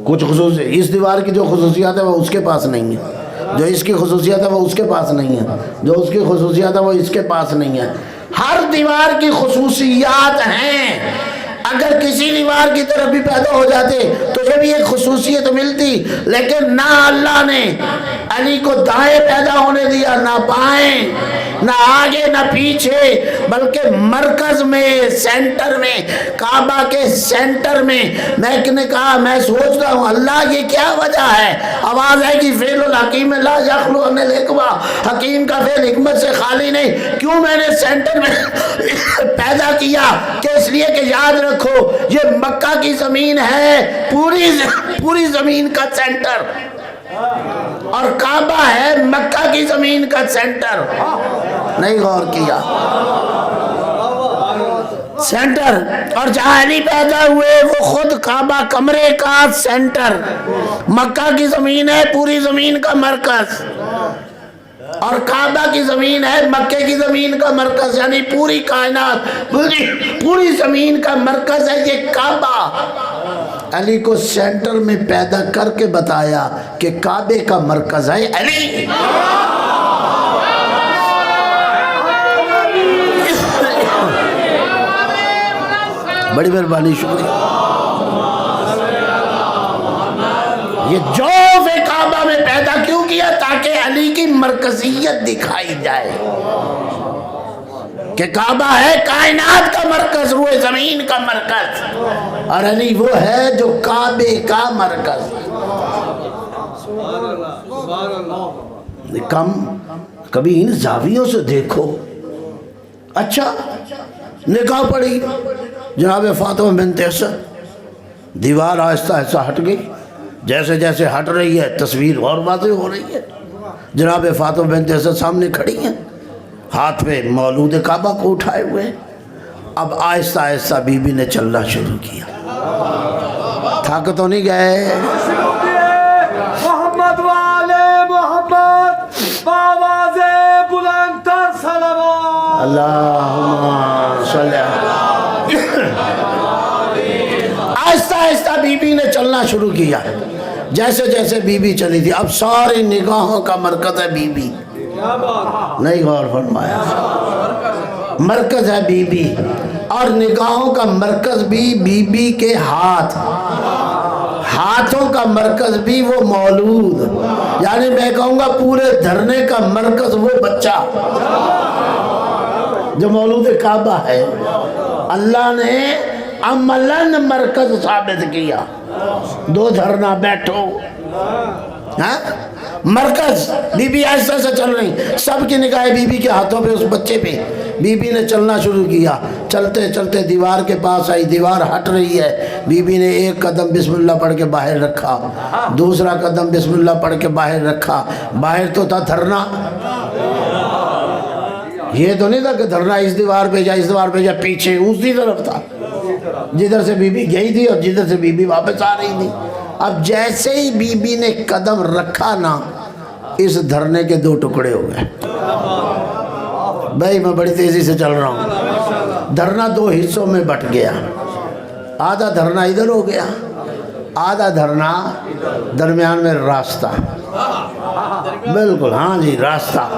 کچھ خصوصی اس دیوار کی جو خصوصیات ہے وہ اس کے پاس نہیں ہے، جو اس کی خصوصیات ہے وہ اس کے پاس نہیں ہے، جو اس کی خصوصیات ہے وہ اس کے پاس نہیں ہے۔ ہر دیوار کی خصوصیات ہیں، اگر کسی دیوار کی طرف بھی پیدا ہو جاتے تو یہ بھی ایک خصوصیت ملتی، لیکن نہ اللہ نے علی کو دائیں پیدا ہونے دیا، نہ بائیں، نہ آگے نہ پیچھے، بلکہ مرکز میں، سینٹر میں، کعبہ کے سینٹر میں۔ میں نے کہا، میں سوچتا ہوں اللہ یہ کیا وجہ ہے؟ آواز ہے کہ فعل الحکیم لا یخلو عن الحکمہ، حکیم کا فعل حکمت سے خالی نہیں۔ کیوں میں نے سینٹر میں پیدا کیا؟ کہ اس لیے کہ یاد رکھو یہ مکہ کی زمین ہے، پوری زمین کا سینٹر، اور کعبہ ہے مکہ کی زمین کا سینٹر۔ نہیں غور کیا؟ سینٹر، اور جہاں علی پیدا ہوئے وہ خود کعبہ کمرے کا سینٹر، مکہ کی زمین ہے پوری زمین کا مرکز، اور کعبہ کی زمین ہے مکے کی زمین کا مرکز، یعنی پوری کائنات، پوری زمین کا مرکز ہے یہ کعبہ۔ علی کو سینٹر میں پیدا کر کے بتایا کہ کعبے کا مرکز ہے علی۔ بڑی مہربانی، شکریہ۔ یہ جوف کعبہ میں پیدا کیوں کیا؟ تاکہ علی کی مرکزیت دکھائی جائے کہ کعبہ ہے کائنات کا مرکز، روئے زمین کا مرکز، اور علی وہ ہے جو کعبے کا مرکز۔ کبھی ان زاویوں سے دیکھو۔ اچھا، نگاہ پڑی جناب فاطمہ بنت اسد، دیوار آہستہ آہستہ ہٹ گئی، جیسے جیسے ہٹ رہی ہے تصویر اور واضح ہو رہی ہے۔ جناب فاطمہ بنت اسد سامنے کھڑی ہیں، ہاتھ پہ مولود کعبہ کو اٹھائے ہوئے۔ اب آہستہ آہستہ بی بی نے چلنا شروع کیا۔ تھک تو نہیں گئے؟ اللہم صلی آہستہ آہستہ بی بی نے چلنا شروع کیا. جیسے جیسے بی بی چلی تھی اب ساری نگاہوں کا مرکز ہے بی بی. نہیں غور فرمایا؟ مرکز ہے بی بی اور نگاہوں کا مرکز بھی بی بی کے ہاتھ، ہاتھوں کا مرکز بھی وہ مولود، یعنی میں کہوں گا پورے دھرنے کا مرکز وہ بچہ جو مولود کعبہ ہے. اللہ نے عملاً مرکز ثابت کیا. دو دھرنا بیٹھو، ہاں مرکز. بی بی ایسے سے چل رہی، سب کی نگاہیں بی بی کے ہاتھوں پہ، اس بچے پہ. بی بی نے چلنا شروع کیا. چلتے چلتے دیوار کے پاس آئی، دیوار ہٹ رہی ہے. بی بی نے ایک قدم بسم اللہ پڑھ کے باہر رکھا، دوسرا قدم بسم اللہ پڑھ کے باہر رکھا. باہر تو تھا دھرنا، یہ تو نہیں تھا کہ دھرنا اس دیوار پہ جا اس دیوار پہ جا، پیچھے اسی طرف تھا جدھر سے بی بی گئی تھی اور جدھر سے بی بی واپس آ رہی تھی. اب جیسے ہی بی بی نے قدم رکھا نا، اس دھرنے کے دو ٹکڑے ہو گئے. بھائی میں بڑی تیزی سے چل رہا ہوں. دھرنا دو حصوں میں بٹ گیا. آدھا دھرنا ادھر ہو گیا، آدھا دھرنا درمیان میں راستہ. بالکل ہاں جی راستہ.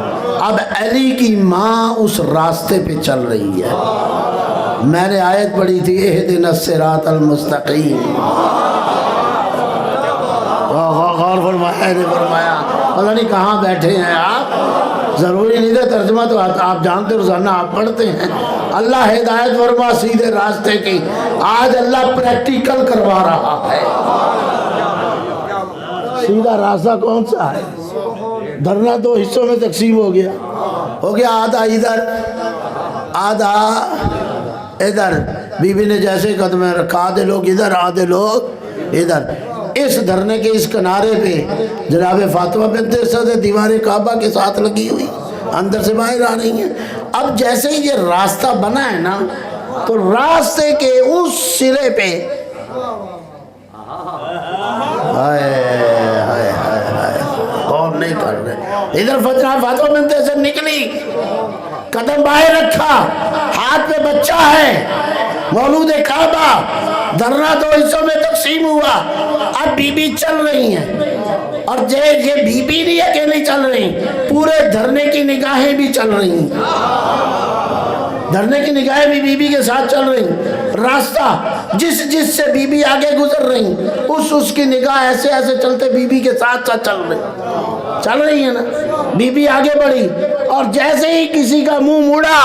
اب علی کی ماں اس راستے پہ چل رہی ہے. میں نے آیت پڑھی تھی اہدنا الصراط المستقیم. غور فرمایا نہیں فرمایا؟ پتہ نہیں کہاں بیٹھے ہیں آپ. ضروری نہیں تھا ترجمہ تو آپ جانتے روزانہ آپ پڑھتے ہیں. اللہ ہدایت فرما سیدھے راستے کی. آج اللہ پریکٹیکل کروا رہا ہے. سیدھا راستہ کون سا ہے؟ دھرنا دو حصوں میں تقسیم ہو گیا. آدھا ادھر آدھا ادھر. بی بی نے جیسے قدم رکھا، آدھے لوگ ادھر آدھے لوگ ادھر. اس دھرنے کے اس کنارے پہ جناب فاطمہ بنت اسد دیوار کعبہ کے ساتھ لگی ہوئی، اندر سے باہر آ رہی ہیں. اب جیسے ہی یہ راستہ بنا ہے نا، تو راستے کے اس سرے پہ کون نہیں کر رہے. ادھر فاطمہ بنت اسد نکلی، قدم باہر رکھا، ہاتھ پہ بچہ ہے مولود کعبہ. دھرنا دو حصوں میں تقسیم ہوا. اب بی بی چل رہی ہیں، اور یہ بی بی نہیں اکیلی چل رہی، پورے دھرنے کی نگاہیں بھی چل رہی ہیں. دھرنے کی نگاہیں بھی بی بی کے ساتھ چل رہی. راستہ جس سے بی بی آگے گزر رہی، اس کی نگاہ ایسے ایسے چلتے بی بی کے ساتھ ساتھ چل رہی ہے نا. بی بی آگے بڑھی اور جیسے ہی کسی کا منہ مڑا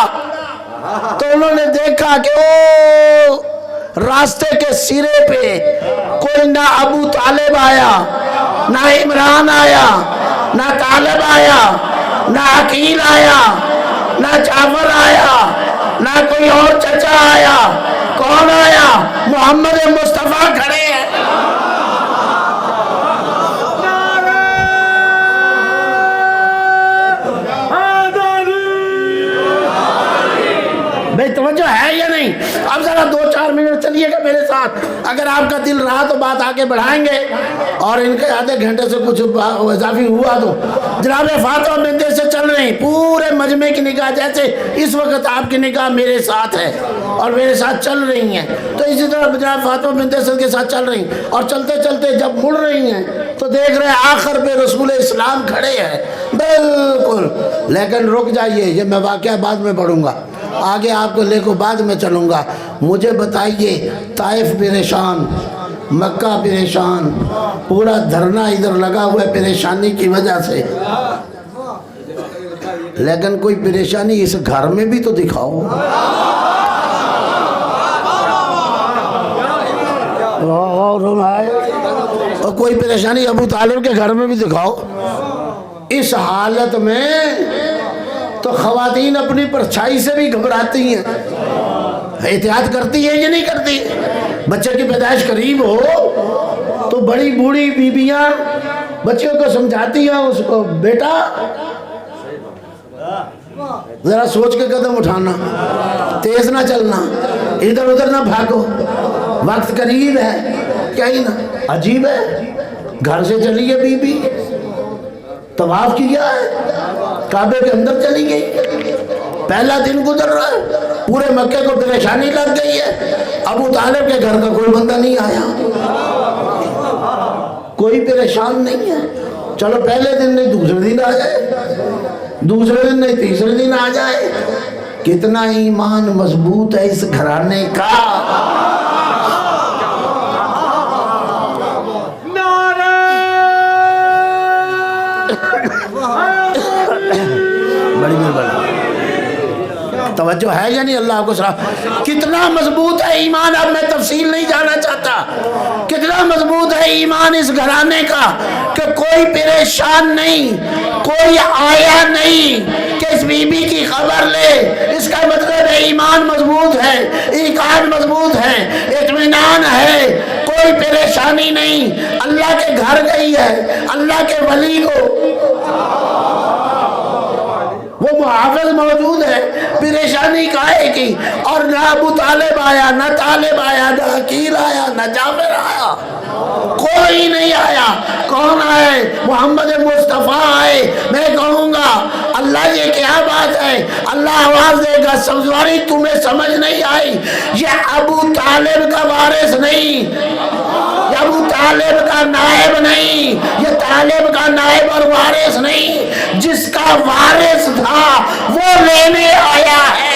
تو انہوں نے دیکھا کہ او راستے کے سرے پہ کوئی نہ ابو طالب آیا، نہ عمران آیا، نہ طالب آیا، نہ عقیل آیا، نہ جعفر آیا، نہ کوئی اور چچا آیا. کون آیا؟ محمد مصطفیٰ کھڑے ہیں. بھائی توجہ ہے یا نہیں؟ اب ذرا 2-4 منٹ چلیے گا میرے ساتھ. اگر آپ کا دل رہا تو بات آگے بڑھائیں گے، اور ان کے آدھے گھنٹے سے کچھ اضافی ہوا تو. جناب فاطمہ بنت اسد چل رہی، پورے مجمع کی نگاہ جیسے اس وقت آپ کی نگاہ میرے ساتھ ہے اور میرے ساتھ چل رہی ہیں، تو اسی طرح جناب فاطمہ بنت اسد کے ساتھ چل رہی. اور چلتے چلتے جب مڑ رہی ہیں تو دیکھ رہے ہیں آخر پہ رسول اسلام کھڑے ہیں. بالکل. لیکن رک جائیے، یہ میں واقعہ بعد میں پڑھوں گا، آگے آپ کو لے کو بعد میں چلوں گا. مجھے بتائیے، طائف پریشان، مکہ پریشان، پورا دھرنا ادھر لگا ہوا ہے پریشانی کی وجہ سے. لیکن کوئی پریشانی اس گھر میں بھی تو دکھاؤ. اور کوئی پریشانی ابو طالب کے گھر میں بھی دکھاؤ. اس حالت میں تو خواتین اپنی پرچھائی سے بھی گھبراتی ہیں. احتیاط کرتی ہیں یا نہیں کرتی؟ بچے کی پیدائش قریب ہو تو بڑی بوڑھی بیویاں بچوں کو سمجھاتی ہیں اس کو، بیٹا ذرا سوچ کے قدم اٹھانا، تیز نہ چلنا، ادھر ادھر نہ بھاگو، وقت قریب ہے. کہیں نہ عجیب ہے، گھر سے چلی ہے بی بی، طواف کیا ہے، کعبے کے اندر چلی گئی. پہلا دن گزر رہا ہے، پورے مکے کو پریشانی لگ گئی ہے، ابو طالب کے گھر کا کوئی بندہ نہیں آیا، کوئی پریشان نہیں ہے، چلو پہلے دن نہیں دوسرے دن آ جائے، دوسرے دن نہیں تیسرے دن آ جائے۔ کتنا ایمان مضبوط ہے اس گھرانے کا۔ بڑی مہربانی، توجہ ہے یا نہیں؟ اللہ کو سلام۔ کتنا مضبوط ہے ایمان، اب میں تفصیل نہیں جانا چاہتا، کتنا مضبوط ہے ایمان اس گھرانے کا کہ کوئی پریشان نہیں، کوئی آیا نہیں کہ اس بی بی کی خبر لے۔ اس کا مطلب ہے ایمان مضبوط ہے، ایمان مضبوط ہے، اطمینان ہے، کوئی پریشانی نہیں، اللہ کے گھر گئی ہے، اللہ کے ولی کو وہ محافظ موجود ہے، پریشانی کائے کی؟ اور نہ ابو طالب آیا، نہ طالب آیا، نہ عقیل آیا، نہ جابر آیا، کوئی نہیں آیا۔ کون آئے؟ محمد مصطفیٰ آئے۔ میں کہوں گا اللہ یہ کیا بات ہے؟ اللہ آواز دے گا سبزواری تمہیں سمجھ نہیں آئی، یہ ابو طالب کا وارث نہیں، یہ ابو طالب کا نائب نہیں، یہ طالب کا نائب اور وارث نہیں، جس کا وارث تھا وہ لینے آیا ہے۔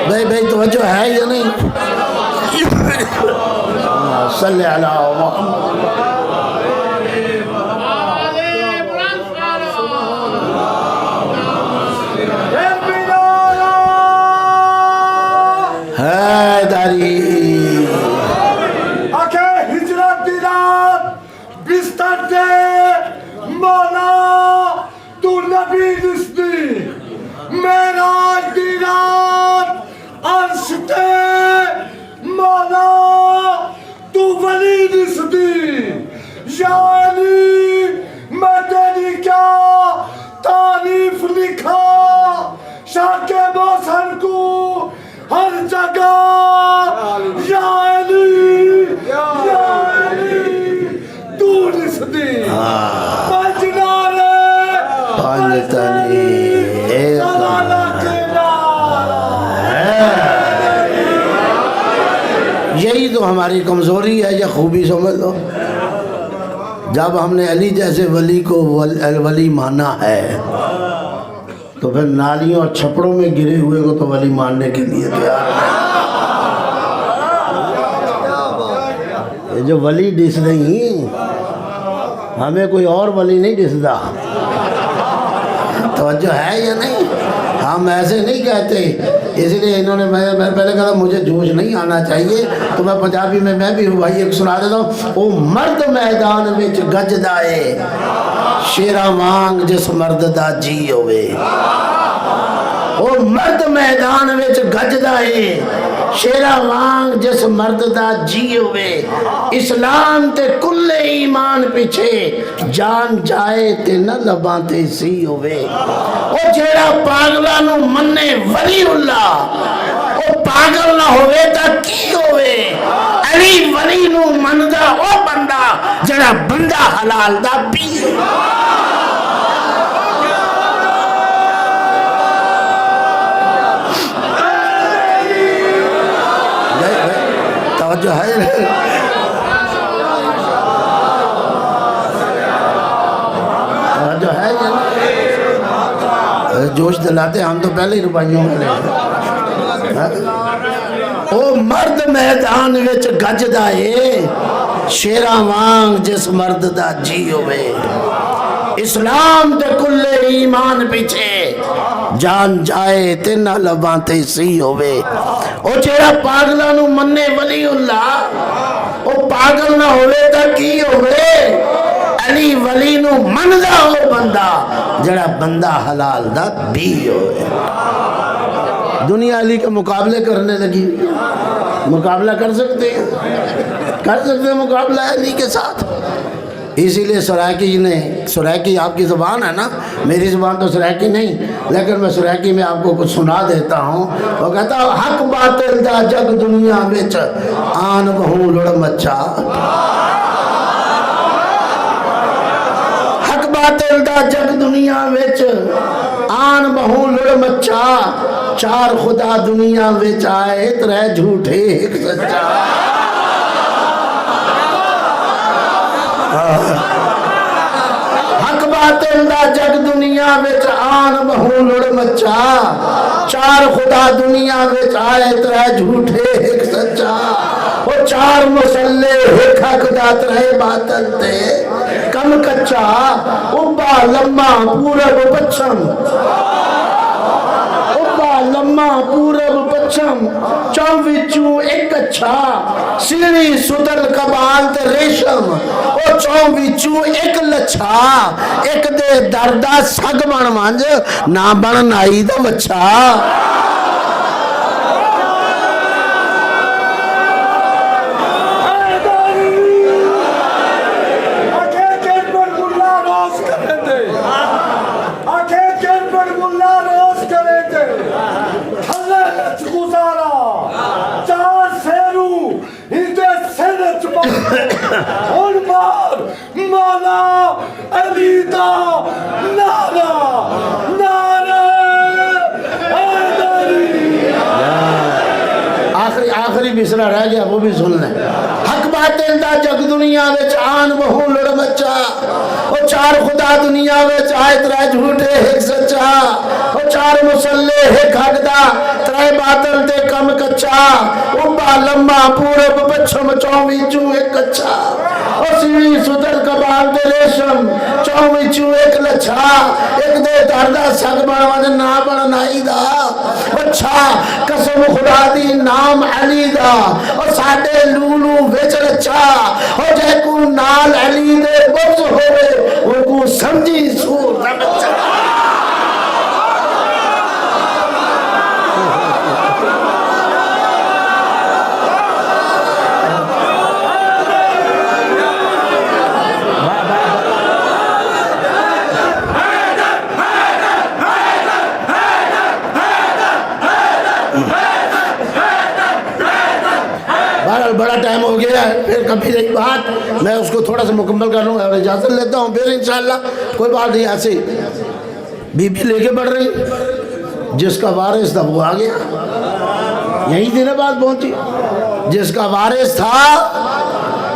بھائی توجہ ہے یا نہیں؟ صلی علی محمد۔ حیدری آکے ہجرت دی رات بستر دے مولا تو نبی دستی، معراج دی رات عرش تے مولا تو ولی دستی۔ یا علی میں تیری کیا تعریف لکھا، شاہ موسن کو ہر جگہ یا علی تو رسدی پنجنارے پنجتنی یہی تو ہماری کمزوری ہے یا خوبی سمجھ لو۔ جب ہم نے علی جیسے ولی کو ولی مانا ہے تو پھر نالیوں اور چھپڑوں میں گرے ہوئے کو تو ولی ماننے کے لیے تیار ہے۔ یہ جو ولی ڈس نہیں، ہمیں کوئی اور ولی نہیں ڈسدا، توجہ ہے یا نہیں؟ ہم ایسے نہیں کہتے، اس لیے انہوں نے میں پہلے کہا مجھے جوش نہیں آنا چاہیے تو میں پنجابی میں بھی ہوں بھائی ایک سنا دیتا ہوں۔ او مرد میدان وچ گجدا ہے، شیراں وانگ جس مرد دا جی ہوئے۔ او مرد میدان وچ گجدا ہے، شیراں وانگ جس مرد دا جی ہوئے۔ اسلام تے کل ایمان پیچھے، جان جائے تے نہ لباں تے سی ہوئے۔ او جیڑا پاگلاں نو منے ولی اللہ، او پاگل نہ ہوئے تا کی ہوئے؟ علی ولی نو مندا او بندہ جڑا بندہ حلال دا پی۔ توجہ ہے توجہ ہے جوش دلاتے ہم تو پہلے ہی روپائیوں میں لے۔ او مرد میدان وچ گجدا ہے، شیراں وانگ جس مرد دا جی ہوئے۔ اسلام تے کل ایمان پیچھے، جان جائے تے نہ لباں تے سی ہوئے۔ او جیڑا پاگلاں نو منے ولی اللہ، او پاگل نہ ہوئے تا کی ہوئے؟ علی ولی نو مندا ہو بندہ جڑا بندہ حلال دا بھی ہوئے۔ دنیا علی کے مقابلے کرنے لگی، مقابلہ کر سکتے ہیں؟ کر سکتے ہیں مقابلہ علی کے ساتھ؟ اسی لیے سرائکی نے، سرائکی آپ کی زبان ہے نا، میری زبان تو سرائکی نہیں، لیکن میں سرائکی میں آپ کو کچھ سنا دیتا ہوں۔ وہ کہتا حق باطل دا جگ دنیا وچ آن بہوں لڑ مچا، حق باطل دا جگ دنیا وچ آن بہوں لڑ مچا، چار خدا دنیا وچ آئے ترے جھوٹے ایک سچا۔ حق باطل دا جگ دنیا وچ آن بہوں لڑ مچا، چار خدا دنیا وچ آئے ترے جھوٹے ایک سچا، وہ چار مسلح ایک حق دا ترے باطل تے کم کچا، ابا لمہ پورب پچھم، لما پورب پچھم چون وچوں ایک اچھا، سیڑھی سدل کبال تے ریشم، او چون وچوں ایک لچھا، ایک دے دردہ سگ بن مانج نہ بن نائی دا بچھا۔ آخری مصرع رہ گیا، وہ بھی سن لیں۔ حق باطل دا جگ دنیا وچ آن بہوں لڑ مچا، او چار خدا دنیا وچ آئے ترے جھوٹے ایک سچا، او چار مسلح ایک حق دا ترے باطل تے کم کچا، ابا لمہ پورب پچھم چون وچوں ایک اچھا، او سیڑھی سدل کبال تے ریشم چون وچوں ایک لچھا، ایک دے دردہ سگ بن نہ بن نائی دا بچھا، قسم خدا دی نام علی دا اور ساڈے لولو وچ رچا، ہو جے کو نال علی دے بغض ہوئے وہ کو سمجھی سور دا بچہ۔ بڑا ٹائم ہو گیا ہے، پھر کبھی ایک بات میں اس کو تھوڑا سا مکمل کر لوں گا اور اجازت لیتا ہوں، پھر انشاءاللہ کوئی بات نہیں۔ ایسے بی بی لے کے بڑھ رہی، جس کا وارث تھا وہ آ گیا، یہی دن بات پہنچی، جس کا وارث تھا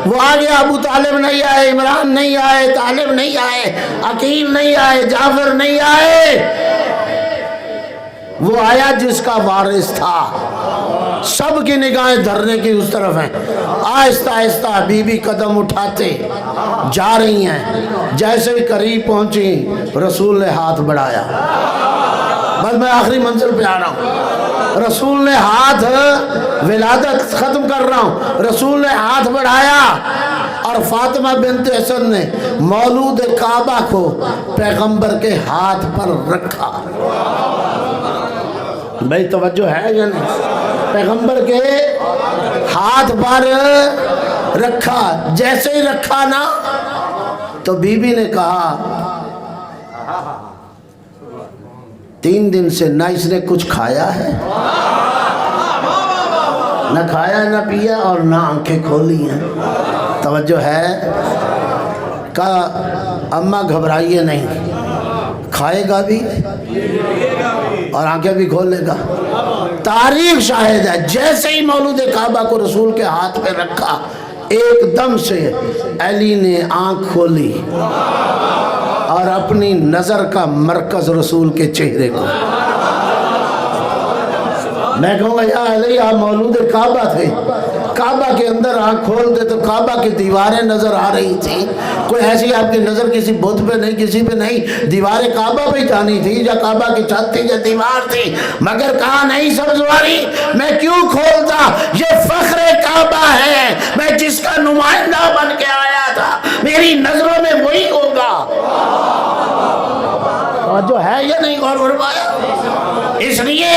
وہ آ گیا۔ ابو طالب نہیں آئے، عمران نہیں آئے، طالب نہیں آئے، عقیل نہیں آئے، جعفر نہیں آئے، وہ آیا جس کا وارث تھا۔ سب کی نگاہیں دھرنے کی اس طرف ہیں، آہستہ آہستہ بی بی قدم اٹھاتے جا رہی ہیں، جیسے ہی قریب پہنچی رسول نے ہاتھ بڑھایا۔ بس میں آخری منزل پہ آ رہا ہوں، رسول نے ہاتھ، ولادت ختم کر رہا ہوں، رسول نے ہاتھ بڑھایا اور فاطمہ بنت حسن نے مولود کعبہ کو پیغمبر کے ہاتھ پر رکھا۔ بھائی توجہ ہے یا نہیں؟ پیغمبر کے ہاتھ پر رکھا، جیسے ہی رکھا نا تو بی بی نے کہا 3 دن سے نہ اس نے کچھ کھایا ہے، نہ کھایا نہ پیا اور نہ آنکھیں کھولی ہیں۔ توجہ ہے؟ کہا اماں گھبرائیے نہیں، کھائے گا بھی اور آنکھیں بھی کھول لے گا۔ تاریخ شاہد ہے، جیسے ہی مولود کعبہ کو رسول کے ہاتھ پہ رکھا ایک دم سے علی نے آنکھ کھولی اور اپنی نظر کا مرکز رسول کے چہرے کو، میں کہوں گا یا علی آپ مولود کعبہ تھے، کعبہ کے اندر آنکھ کھولتے تو کعبہ کی دیواریں نظر آ رہی تھی، کوئی ایسی آپ کی نظر کسی بت پہ نہیں، کسی پہ نہیں، دیواریں کعبہ پہ جانی تھی یا کعبہ کی چھت تھی یا دیوار تھی، مگر کہا نہیں سبزواری میں کیوں کھولتا، یہ فخر کعبہ ہے، میں جس کا نمائندہ بن کے آیا تھا میری نظروں میں وہی ہوگا۔ اور جو ہے یہ نہیں غور فرمایا، اس لیے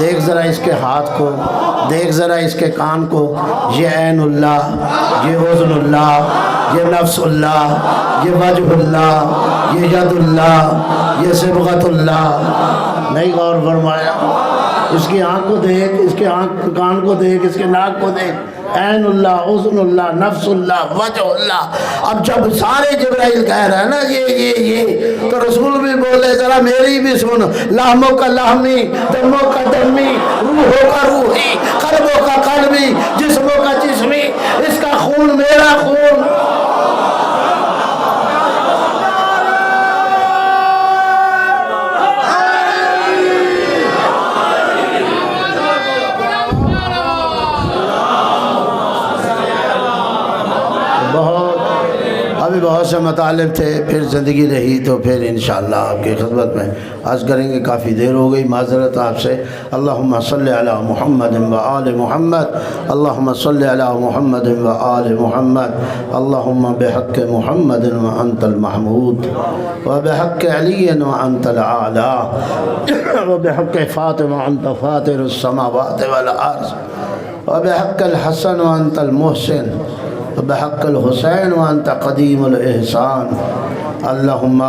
دیکھ ذرا اس کے ہاتھ کو، دیکھ ذرا اس کے کان کو، یہ عین اللہ، یہ اذن اللہ، یہ نفس اللہ، یہ وجہ اللہ، یہ ید اللہ، یہ صبغت اللہ. نہیں غور فرمایا؟ اس کی آنکھ کو دیکھ، اس کے کان کو دیکھ، اس کے ناک کو دیکھ. عین اللہ، اذن اللہ، نفس اللہ، وجہ اللہ. اب جب سارے جبرائیل کہہ رہے ہیں نا یہ تو رسول بھی بولے ذرا میری بھی سن. لحموں کا لحمی، دموں کا دمی، روحوں کا روحی، قلبوں کا قلبی، جسموں کا جسمی، اس کا خون میرا خون. ابھی بہت سے مطالب تھے، پھر زندگی رہی تو پھر انشاءاللہ آپ کی خدمت میں عرض کریں گے. کافی دیر ہو گئی، معذرت آپ سے. اللہم صلی علی محمد و آل محمد، اللہم صلی علی محمد و آل محمد، اللہم بحق محمد و انت المحمود، و بحق علی و انت الاعلی، و بحق فاطمہ انت فاطر السماوات والارض، و بحق الحسن و انت المحسن، بحق الحسین وانت قدیم الاحسان. اللہم